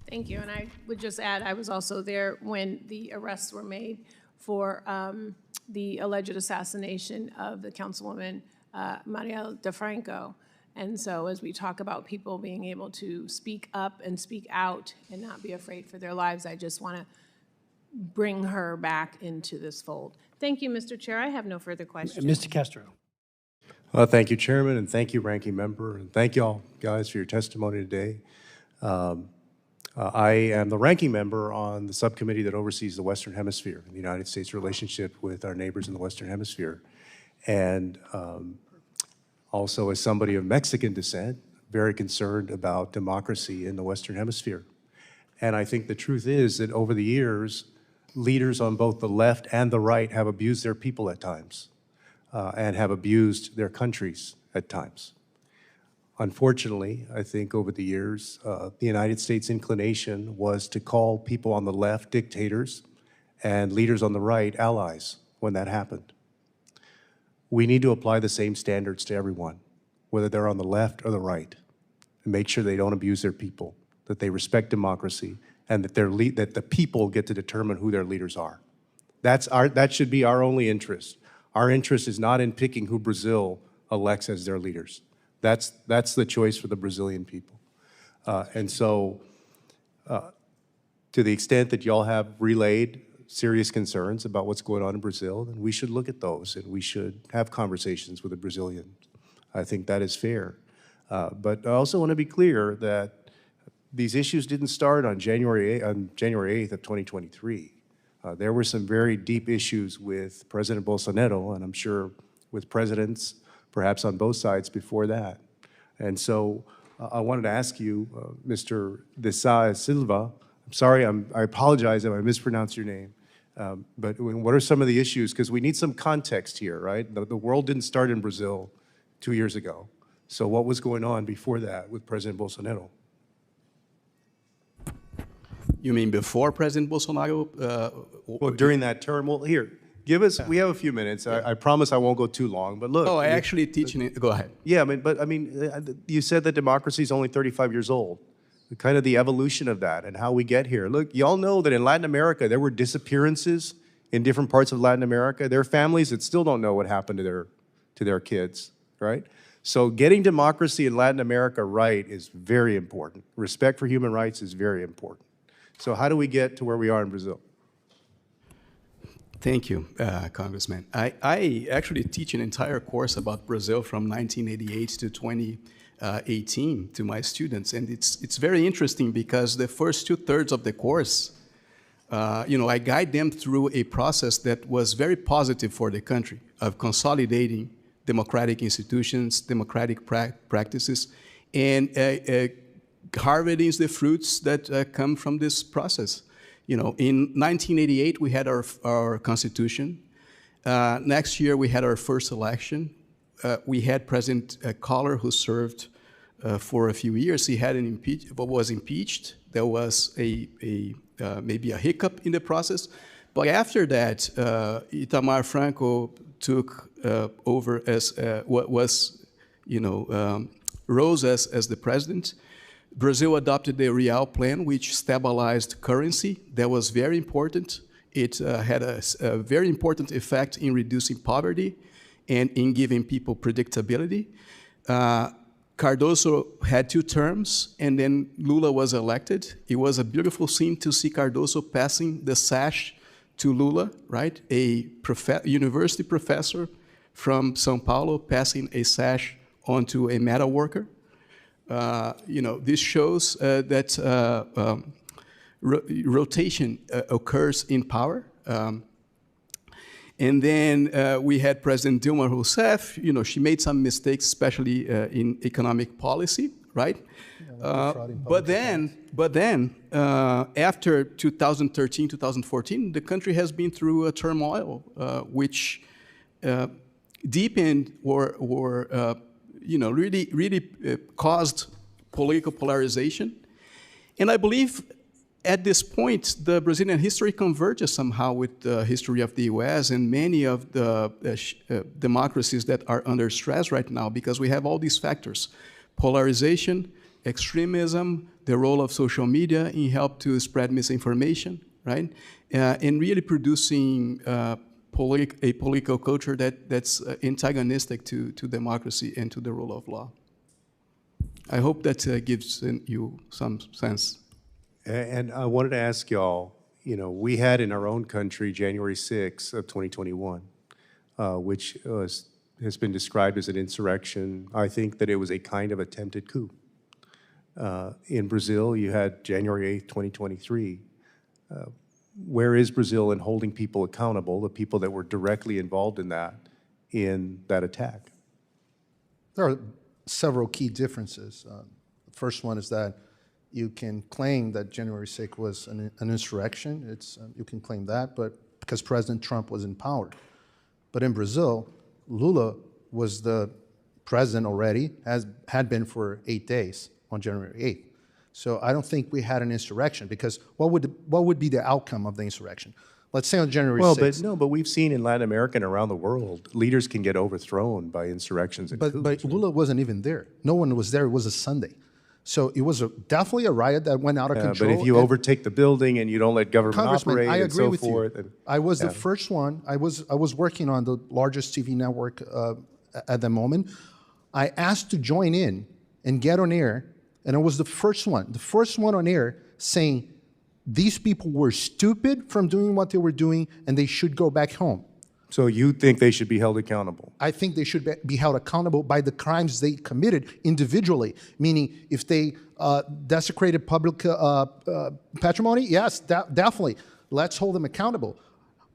Thank you. And I would just add, I was also there when the arrests were made for the alleged assassination of the Councilwoman Marielle DeFranco. And so as we talk about people being able to speak up and speak out and not be afraid for their lives, I just want to bring her back into this fold. Thank you, Mr. Chair. I have no further questions. Mr. Castro. Thank you, Chairman, and thank you, Ranking Member, and thank you all guys for your testimony today. I am the Ranking Member on the subcommittee that oversees the Western Hemisphere, the United States relationship with our neighbors in the Western Hemisphere. And also as somebody of Mexican descent, very concerned about democracy in the Western Hemisphere. And I think the truth is that over the years, leaders on both the left and the right have abused their people at times. And have abused their countries at times. Unfortunately, I think over the years, the United States inclination was to call people on the left dictators and leaders on the right allies when that happened. We need to apply the same standards to everyone, whether they're on the left or the right, and make sure they don't abuse their people, that they respect democracy, and that that the people get to determine who their leaders are. That should be our only interest. Our interest is not in picking who Brazil elects as their leaders. That's the choice for the Brazilian people. And so to the extent that y'all have relayed serious concerns about what's going on in Brazil, then we should look at those and we should have conversations with the Brazilians. I think that is fair. But I also want to be clear that these issues didn't start on January 8th of 2023. There were some very deep issues with President Bolsonaro, and I'm sure with presidents, perhaps on both sides before that. And so I wanted to ask you, Mr. de Sá Silva, I'm sorry, I apologize if I mispronounced your name, but what are some of the issues? Because we need some context here, right? The world didn't start in Brazil 2 years ago. So what was going on before that with President Bolsonaro? You mean before President Bolsonaro? Well, during that term, well, here, we have a few minutes. I promise I won't go too long, but look. Oh, I actually teach in it. Go ahead. Yeah, I mean, you said that democracy is only 35 years old. Kind of the evolution of that and how we get here. Look, y'all know that in Latin America, there were disappearances in different parts of Latin America. There are families that still don't know what happened to their kids, right? So getting democracy in Latin America right is very important. Respect for human rights is very important. So how do we get to where we are in Brazil? Thank you, Congressman. I actually teach an entire course about Brazil from 1988 to 2018 to my students, and it's very interesting because the first 2/3 of the course, I guide them through a process that was very positive for the country of consolidating democratic institutions, democratic practices, and harvesting the fruits that come from this process. In 1988, we had our Constitution. Next year, we had our first election. We had President Collor, who served for a few years. He had was impeached. There was maybe a hiccup in the process. But after that, Itamar Franco took over as rose as the president. Brazil adopted the Real Plan, which stabilized currency. That was very important. It had a very important effect in reducing poverty and in giving people predictability. Cardoso had 2 terms, and then Lula was elected. It was a beautiful scene to see Cardoso passing the sash to Lula, right? A university professor from São Paulo passing a sash onto a metal worker. This shows that rotation occurs in power. And then we had President Dilma Rousseff. She made some mistakes, especially in economic policy, right? But then, after 2013, 2014, the country has been through a turmoil, which deepened or really caused political polarization. And I believe at this point, the Brazilian history converges somehow with the history of the US and many of the democracies that are under stress right now, because we have all these factors: polarization, extremism, the role of social media in help to spread misinformation, right? And really producing a political culture that's antagonistic to democracy and to the rule of law. I hope that gives you some sense. And I wanted to ask y'all, we had in our own country January 6th of 2021, which has been described as an insurrection. I think that it was a kind of attempted coup. In Brazil, you had January 8th, 2023. Where is Brazil in holding people accountable, the people that were directly involved in that attack? There are several key differences. The first one is that you can claim that January 6th was an insurrection. You can claim that, but because President Trump was in power. But in Brazil, Lula was the president already, had been for 8 days on January 8th. So I don't think we had an insurrection, because what would be the outcome of the insurrection? Let's say on January 6th. But we've seen in Latin America and around the world, leaders can get overthrown by insurrections and coups. But Lula wasn't even there. No one was there. It was a Sunday. So it was definitely a riot that went out of control. But if you overtake the building and you don't let government operate and so forth. I was the first one. I was working on the largest TV network at the moment. I asked to join in and get on air, and I was the first one on air saying these people were stupid from doing what they were doing and they should go back home. So you think they should be held accountable? I think they should be held accountable by the crimes they committed individually, meaning if they desecrated public patrimony, yes, definitely. Let's hold them accountable.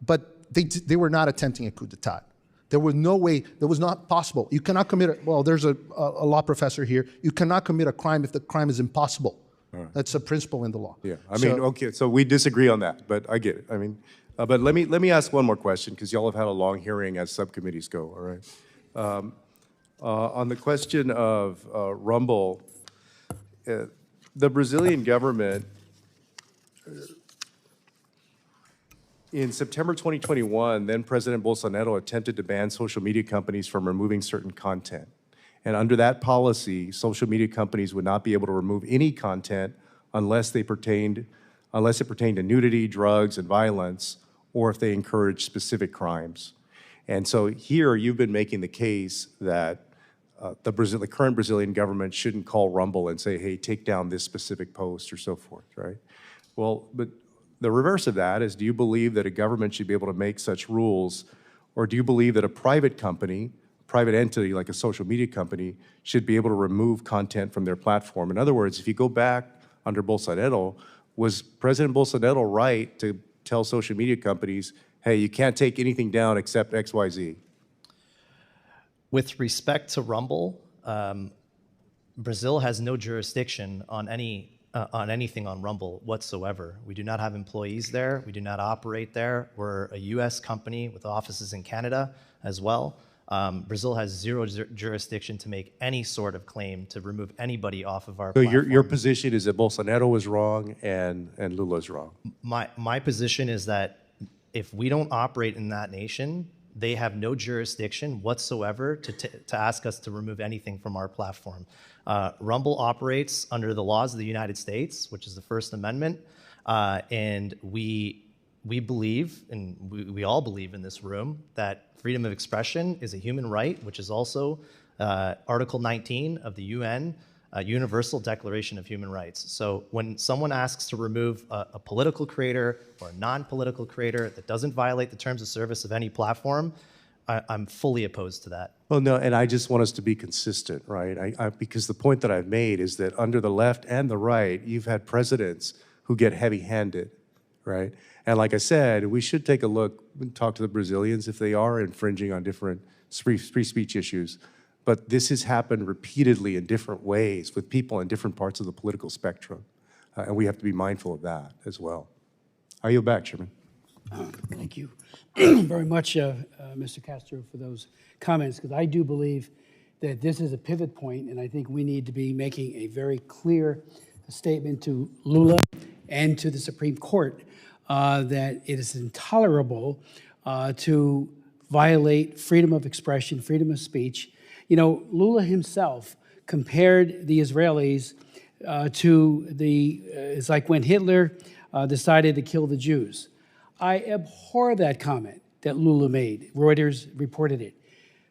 But they were not attempting a coup d'etat. There was no way, that was not possible. You cannot commit, there's a law professor here, you cannot commit a crime if the crime is impossible. Right. That's a principle in the law. Yeah, okay, so we disagree on that, but I get it. But let me ask one more question, because y'all have had a long hearing as subcommittees go, all right? On the question of Rumble, the Brazilian government, in September 2021, then President Bolsonaro attempted to ban social media companies from removing certain content. And under that policy, social media companies would not be able to remove any content unless it pertained to nudity, drugs, and violence, or if they encourage specific crimes. And so here you've been making the case that the current Brazilian government shouldn't call Rumble and say, hey, take down this specific post or so forth, right? Well, but the reverse of that is, do you believe that a government should be able to make such rules, or do you believe that a private company, private entity like a social media company, should be able to remove content from their platform? In other words, if you go back under Bolsonaro, was President Bolsonaro right to tell social media companies, hey, you can't take anything down except XYZ? With respect to Rumble, Brazil has no jurisdiction on anything on Rumble whatsoever. We do not have employees there. We do not operate there. We're a U.S. company with offices in Canada as well. Brazil has zero jurisdiction to make any sort of claim to remove anybody off of our So platform. your position is that Bolsonaro was wrong and Lula is wrong? My position is that if we don't operate in that nation, they have no jurisdiction whatsoever to ask us to remove anything from our platform. Rumble operates under the laws of the United States, which is the First Amendment, and we believe, and we all believe in this room, that freedom of expression is a human right, which is also Article 19 of the UN Universal Declaration of Human Rights. So when someone asks to remove a political creator or a non-political creator that doesn't violate the terms of service of any platform, I'm fully opposed to that. Well, no, and I just want us to be consistent, right? Because the point that I've made is that under the left and the right, you've had presidents who get heavy-handed, right? And like I said, we should take a look and talk to the Brazilians if they are infringing on different free speech issues. But this has happened repeatedly in different ways with people in different parts of the political spectrum. And we have to be mindful of that as well. I yield back, Chairman. Thank you very much, Mr. Castro, for those comments, because I do believe that this is a pivot point, and I think we need to be making a very clear statement to Lula and to the Supreme Court that it is intolerable to violate freedom of expression, freedom of speech. You know, Lula himself compared the Israelis to it's like when Hitler decided to kill the Jews. I abhor that comment that Lula made. Reuters reported it.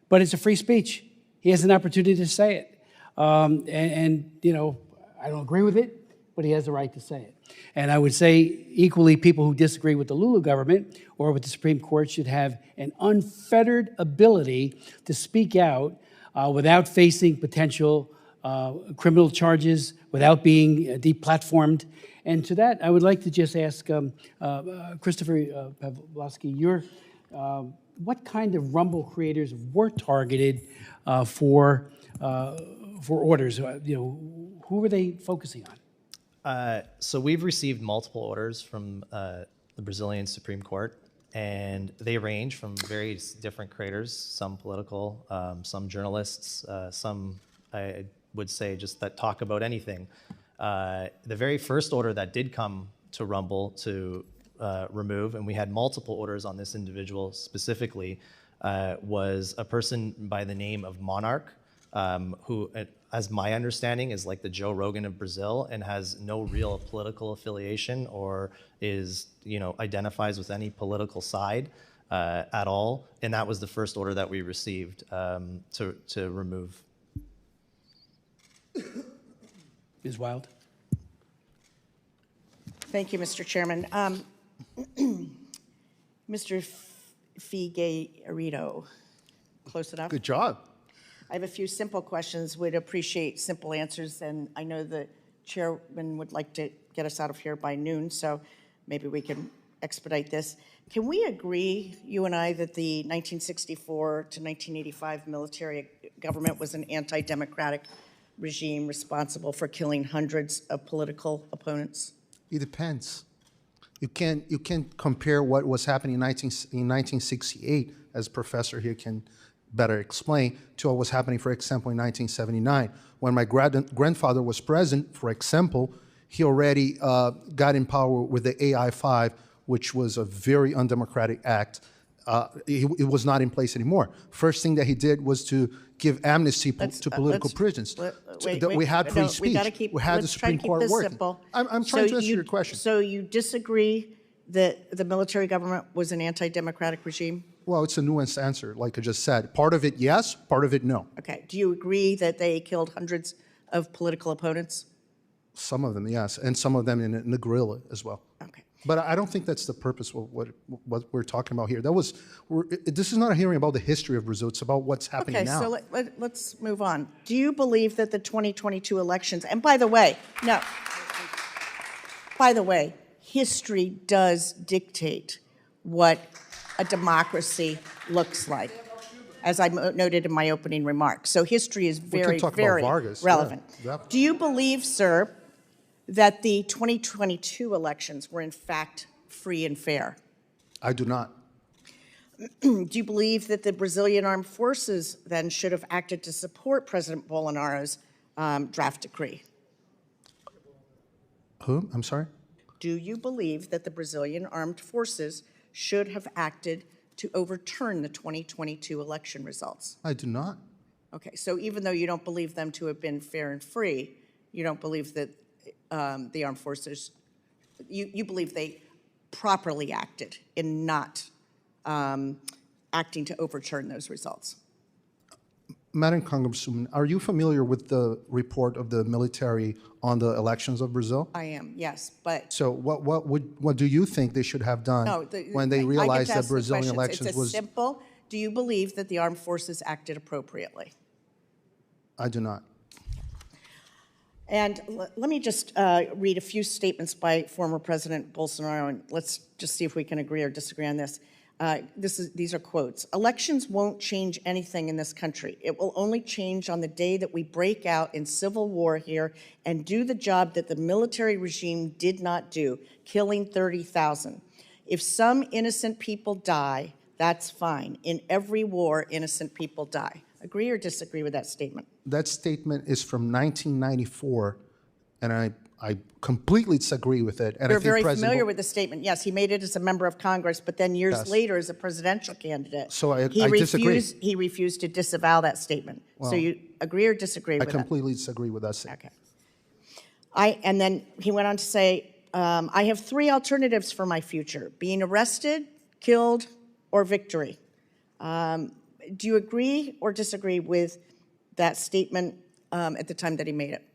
But it's a free speech. He has an opportunity to say it. And you know, I don't agree with it, but he has the right to say it. And I would say equally, people who disagree with the Lula government or with the Supreme Court should have an unfettered ability to speak out without facing potential criminal charges, without being deplatformed. And to that, I would like to just ask Christopher Pavlovski, what kind of Rumble creators were targeted for orders? You know, who were they focusing on? So we've received multiple orders from the Brazilian Supreme Court, and they range from various different creators, some political, some journalists, some, I would say, just that talk about anything. The very first order that did come to Rumble to remove, and we had multiple orders on this individual specifically, was a person by the name of Monarch, who, as my understanding, is like the Joe Rogan of Brazil and has no real political affiliation or is, you know, identifies with any political side at all. And that was the first order that we received to remove. Ms. Wild? Thank you, Mr. Chairman. Mr. Figueiredo, close enough? Good job. I have a few simple questions, would appreciate simple answers, and I know the chairman would like to get us out of here by noon, so maybe we can expedite this. Can we agree, you and I, that the 1964 to 1985 military government was an anti-democratic regime responsible for killing hundreds of political opponents? It depends. You can't compare what was happening in 1968, as a professor here can better explain, to what was happening, for example, in 1979. When my grandfather was president, for example, he already got in power with the AI-5, which was a very undemocratic act. It was not in place anymore. First thing that he did was to give amnesty to political prisoners. We had free speech. We had the Supreme Court working. I'm trying to answer your question. So you disagree that the military government was an anti-democratic regime? Well, it's a nuanced answer, like I just said. Part of it, yes. Part of it, no. Okay. Do you agree that they killed hundreds of political opponents? Some of them, yes, and some of them in the guerrilla as well. Okay. But I don't think that's the purpose of what we're talking about here. This is not a hearing about the history of Brazil. It's about what's happening now. Okay, so let's move on. Do you believe that the 2022 elections, and by the way, history does dictate what a democracy looks like, as I noted in my opening remarks. So history is very, very relevant. Yeah. Do you believe, sir, that the 2022 elections were in fact free and fair? I do not. Do you believe that the Brazilian armed forces then should have acted to support President Bolsonaro's draft decree? Who? I'm sorry? Do you believe that the Brazilian armed forces should have acted to overturn the 2022 election results? I do not. Okay, so even though you don't believe them to have been fair and free, you don't believe that the armed forces, you believe they properly acted in not acting to overturn those results? Madam Congresswoman, are you familiar with the report of the military on the elections of Brazil? I am, yes, but So what do you think they should have done when they realized that Brazilian elections It's was? simple. Do you believe that the armed forces acted appropriately? I do not. And let me just read a few statements by former President Bolsonaro, and let's just see if we can agree or disagree on this. These are quotes. Elections won't change anything in this country. It will only change on the day that we break out in civil war here and do the job that the military regime did not do, killing 30,000. If some innocent people die, that's fine. In every war, innocent people die. Agree or disagree with that statement? That statement is from 1994, and I completely disagree with it. And You're I think very President familiar with the statement. Yes, he made it as a member of Congress, but then years Yes. later as a presidential candidate. So I disagree. He refused to disavow that statement. So you agree or disagree I with that? completely disagree with that statement. Okay. And then he went on to say, I have three alternatives for my future: being arrested, killed, or victory. Do you agree or disagree with that statement at the time that he made it?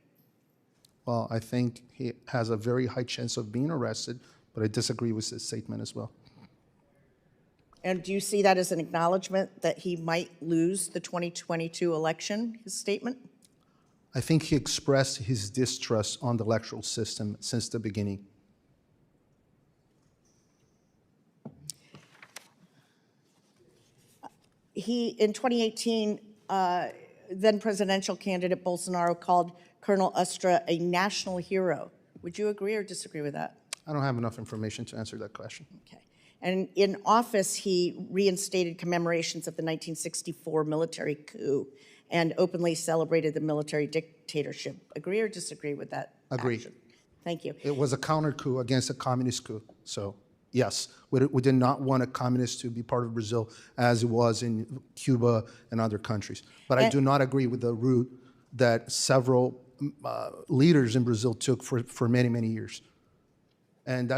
Well, I think he has a very high chance of being arrested, but I disagree with his statement as well. And do you see that as an acknowledgement that he might lose the 2022 election, his statement? I think he expressed his distrust on the electoral system since the beginning. In 2018, then presidential candidate Bolsonaro called Colonel Ustra a national hero. Would you agree or disagree with that? I don't have enough information to answer that question. Okay. And in office, he reinstated commemorations of the 1964 military coup and openly celebrated the military dictatorship. Agree or disagree with that? Agree. Action? Thank you. It was a counter coup against a communist coup. So, yes, we did not want a communist to be part of Brazil as it was in Cuba and other countries. But I do not agree with the route that several leaders in Brazil took for many, many years. And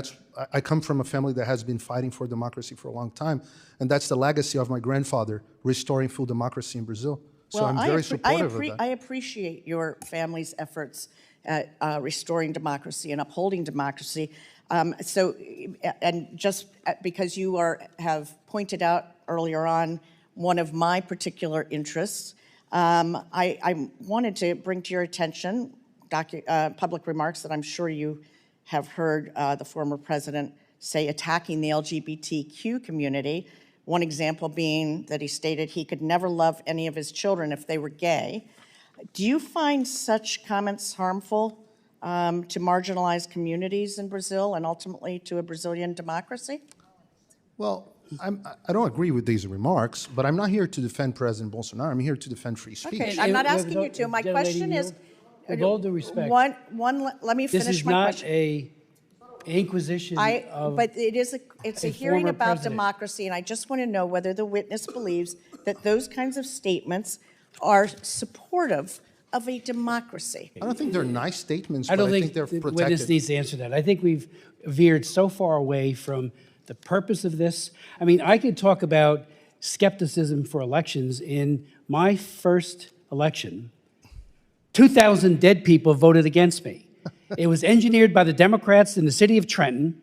I come from a family that has been fighting for democracy for a long time, and that's the legacy of my grandfather, restoring full democracy in Brazil. So I'm very supportive of that. I appreciate your family's efforts at restoring democracy and upholding democracy. And just because you have pointed out earlier on one of my particular interests, I wanted to bring to your attention public remarks that I'm sure you have heard the former president say attacking the LGBTQ community. One example being that he stated he could never love any of his children if they were gay. Do you find such comments harmful to marginalized communities in Brazil and ultimately to a Brazilian democracy? Well, I don't agree with these remarks, but I'm not here to defend President Bolsonaro. I'm here to defend free speech. Okay, I'm not asking you to. My question is, with all due respect, let me finish my question. This is not a inquisition of But it's a hearing former about president. democracy, and I just want to know whether the witness believes that those kinds of statements are supportive of a democracy. I don't think they're nice statements, I but don't I think think they're the protected. witness needs to answer that. I think we've veered so far away from the purpose of this. I mean, I could talk about skepticism for elections. In my first election, 2,000 dead people voted against me. It was engineered by the Democrats in the city of Trenton.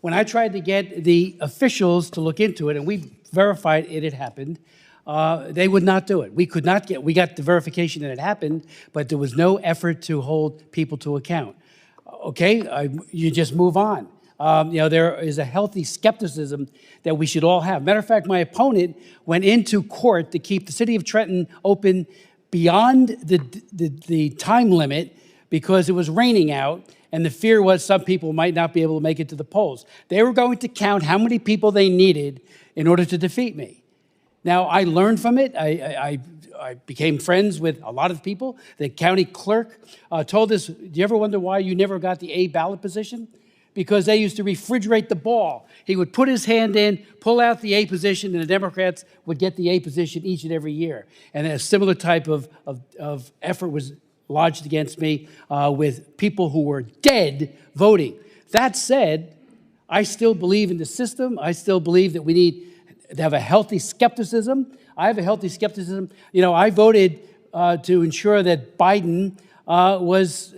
When I tried to get the officials to look into it, and we verified it had happened, they would not do it. We got the verification that it happened, but there was no effort to hold people to account. Okay, you just move on. There is a healthy skepticism that we should all have. Matter of fact, my opponent went into court to keep the city of Trenton open beyond the time limit because it was raining out, and the fear was some people might not be able to make it to the polls. They were going to count how many people they needed in order to defeat me. Now, I learned from it. I became friends with a lot of people. The county clerk told us, do you ever wonder why you never got the A ballot position? Because they used to refrigerate the ball. He would put his hand in, pull out the A position, and the Democrats would get the A position each and every year. And a similar type of effort was lodged against me with people who were dead voting. That said, I still believe in the system. I still believe that we need to have a healthy skepticism. I have a healthy skepticism. You know, I voted to ensure that Biden was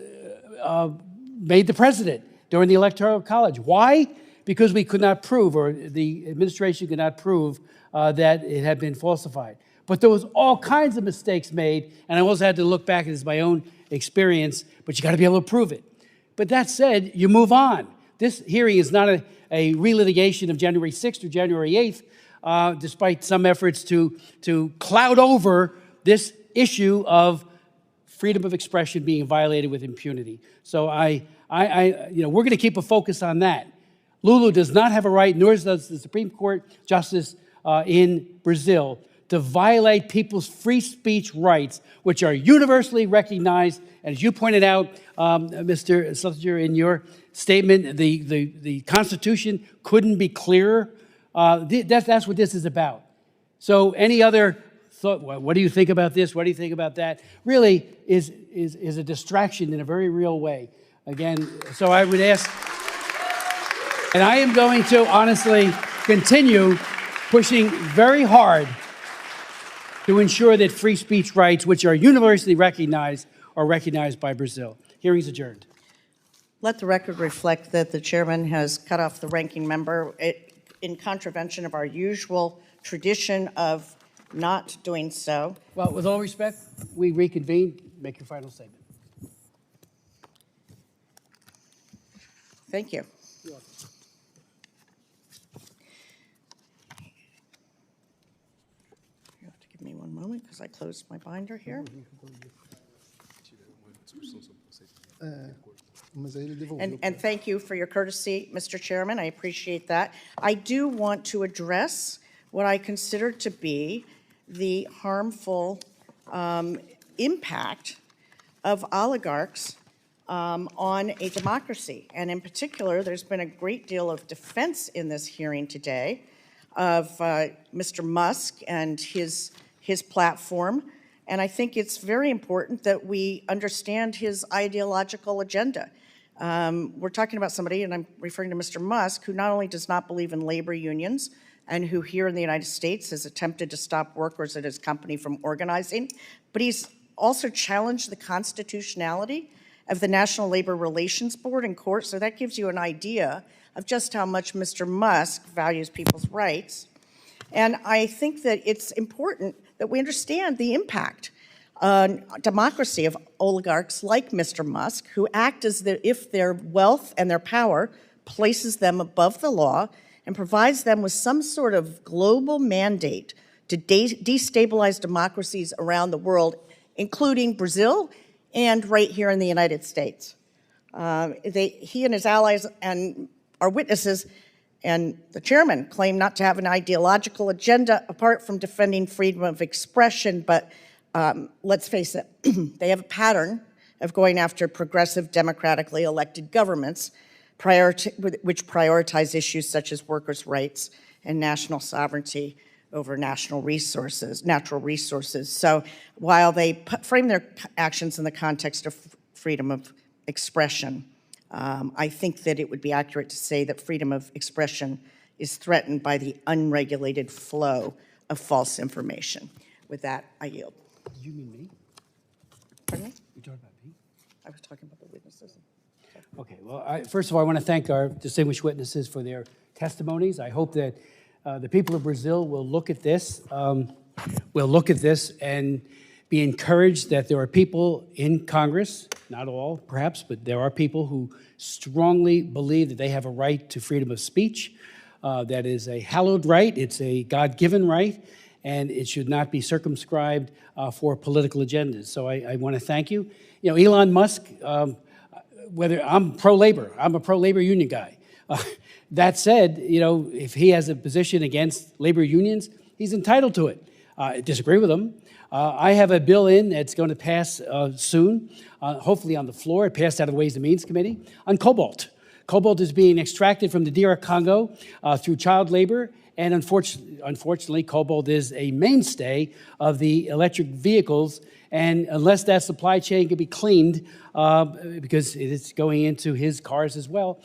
made the president during the Electoral College. Why? Because we could not prove, or the administration could not prove that it had been falsified. But there was all kinds of mistakes made, and I also had to look back at my own experience, but you got to be able to prove it. But that said, you move on. This hearing is not a relitigation of January 6th or January 8th, despite some efforts to cloud over this issue of freedom of expression being violated with impunity. So we're going to keep a focus on that. Lulu does not have a right, nor does the Supreme Court justice in Brazil, to violate people's free speech rights, which are universally recognized. And as you pointed out, Mr. Schlesinger, in your statement, the Constitution couldn't be clearer. That's what this is about. So any other thought, well, what do you think about this? What do you think about that? Really is a distraction in a very real way. Again, so I would ask, and I am going to honestly continue pushing very hard to ensure that free speech rights, which are universally recognized, are recognized by Brazil. Hearing's adjourned. Let the record reflect that the chairman has cut off the ranking member in contravention of our usual tradition of not doing so. Well, with all respect, we reconvene. Make your final statement. Thank you. You have to give me one moment because I closed my binder here. And thank you for your courtesy, Mr. Chairman. I appreciate that. I do want to address what I consider to be the harmful impact of oligarchs on a democracy. And in particular, there's been a great deal of defense in this hearing today of Mr. Musk and his platform. And I think it's very important that we understand his ideological agenda. We're talking about somebody, and I'm referring to Mr. Musk, who not only does not believe in labor unions, and who here in the United States has attempted to stop workers at his company from organizing, but he's also challenged the constitutionality of the National Labor Relations Board in court. So that gives you an idea of just how much Mr. Musk values people's rights. And I think that it's important that we understand the impact on democracy of oligarchs like Mr. Musk, who act as if their wealth and their power places them above the law and provides them with some sort of global mandate to destabilize democracies around the world, including Brazil and right here in the United States. He and his allies and our witnesses and the chairman claim not to have an ideological agenda apart from defending freedom of expression, but let's face it, they have a pattern of going after progressive, democratically elected governments which prioritize issues such as workers' rights and national sovereignty over natural resources. So while they frame their actions in the context of freedom of expression, I think that it would be accurate to say that freedom of expression is threatened by the unregulated flow of false information. With that, I yield. Did you mean me? Pardon me? You talking about me? I was talking about the witnesses. Okay, well, first of all, I want to thank our distinguished witnesses for their testimonies. I hope that the people of Brazil will look at this, and be encouraged that there are people in Congress, not all perhaps, but there are people who strongly believe that they have a right to freedom of speech. That is a hallowed right. It's a God-given right. and it should not be circumscribed for political agendas. So I want to thank you. You know, Elon Musk, whether I'm pro-labor, I'm a pro-labor union guy. That said, you know, if he has a position against labor unions, he's entitled to it. I disagree with him. I have a bill in that's going to pass soon, hopefully on the floor. It passed out of the Ways and Means Committee, on cobalt. Cobalt is being extracted from the DR Congo through child labor, and unfortunately, cobalt is a mainstay of the electric vehicles, and unless that supply chain can be cleaned, because it is going into his cars as well,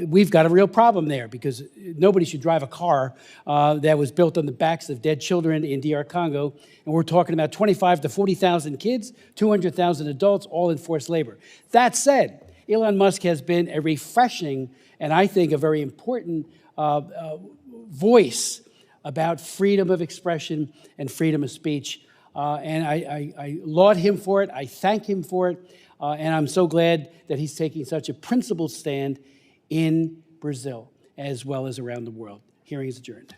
we've got a real problem there, because nobody should drive a car that was built on the backs of dead children in DR Congo, and we're talking about 25 to 40,000 kids, 200,000 adults, all in forced labor. That said, Elon Musk has been a refreshing and I think a very important voice about freedom of expression and freedom of speech. And I laud him for it. I thank him for it. And I'm so glad that he's taking such a principled stand in Brazil as well as around the world. Hearing is adjourned.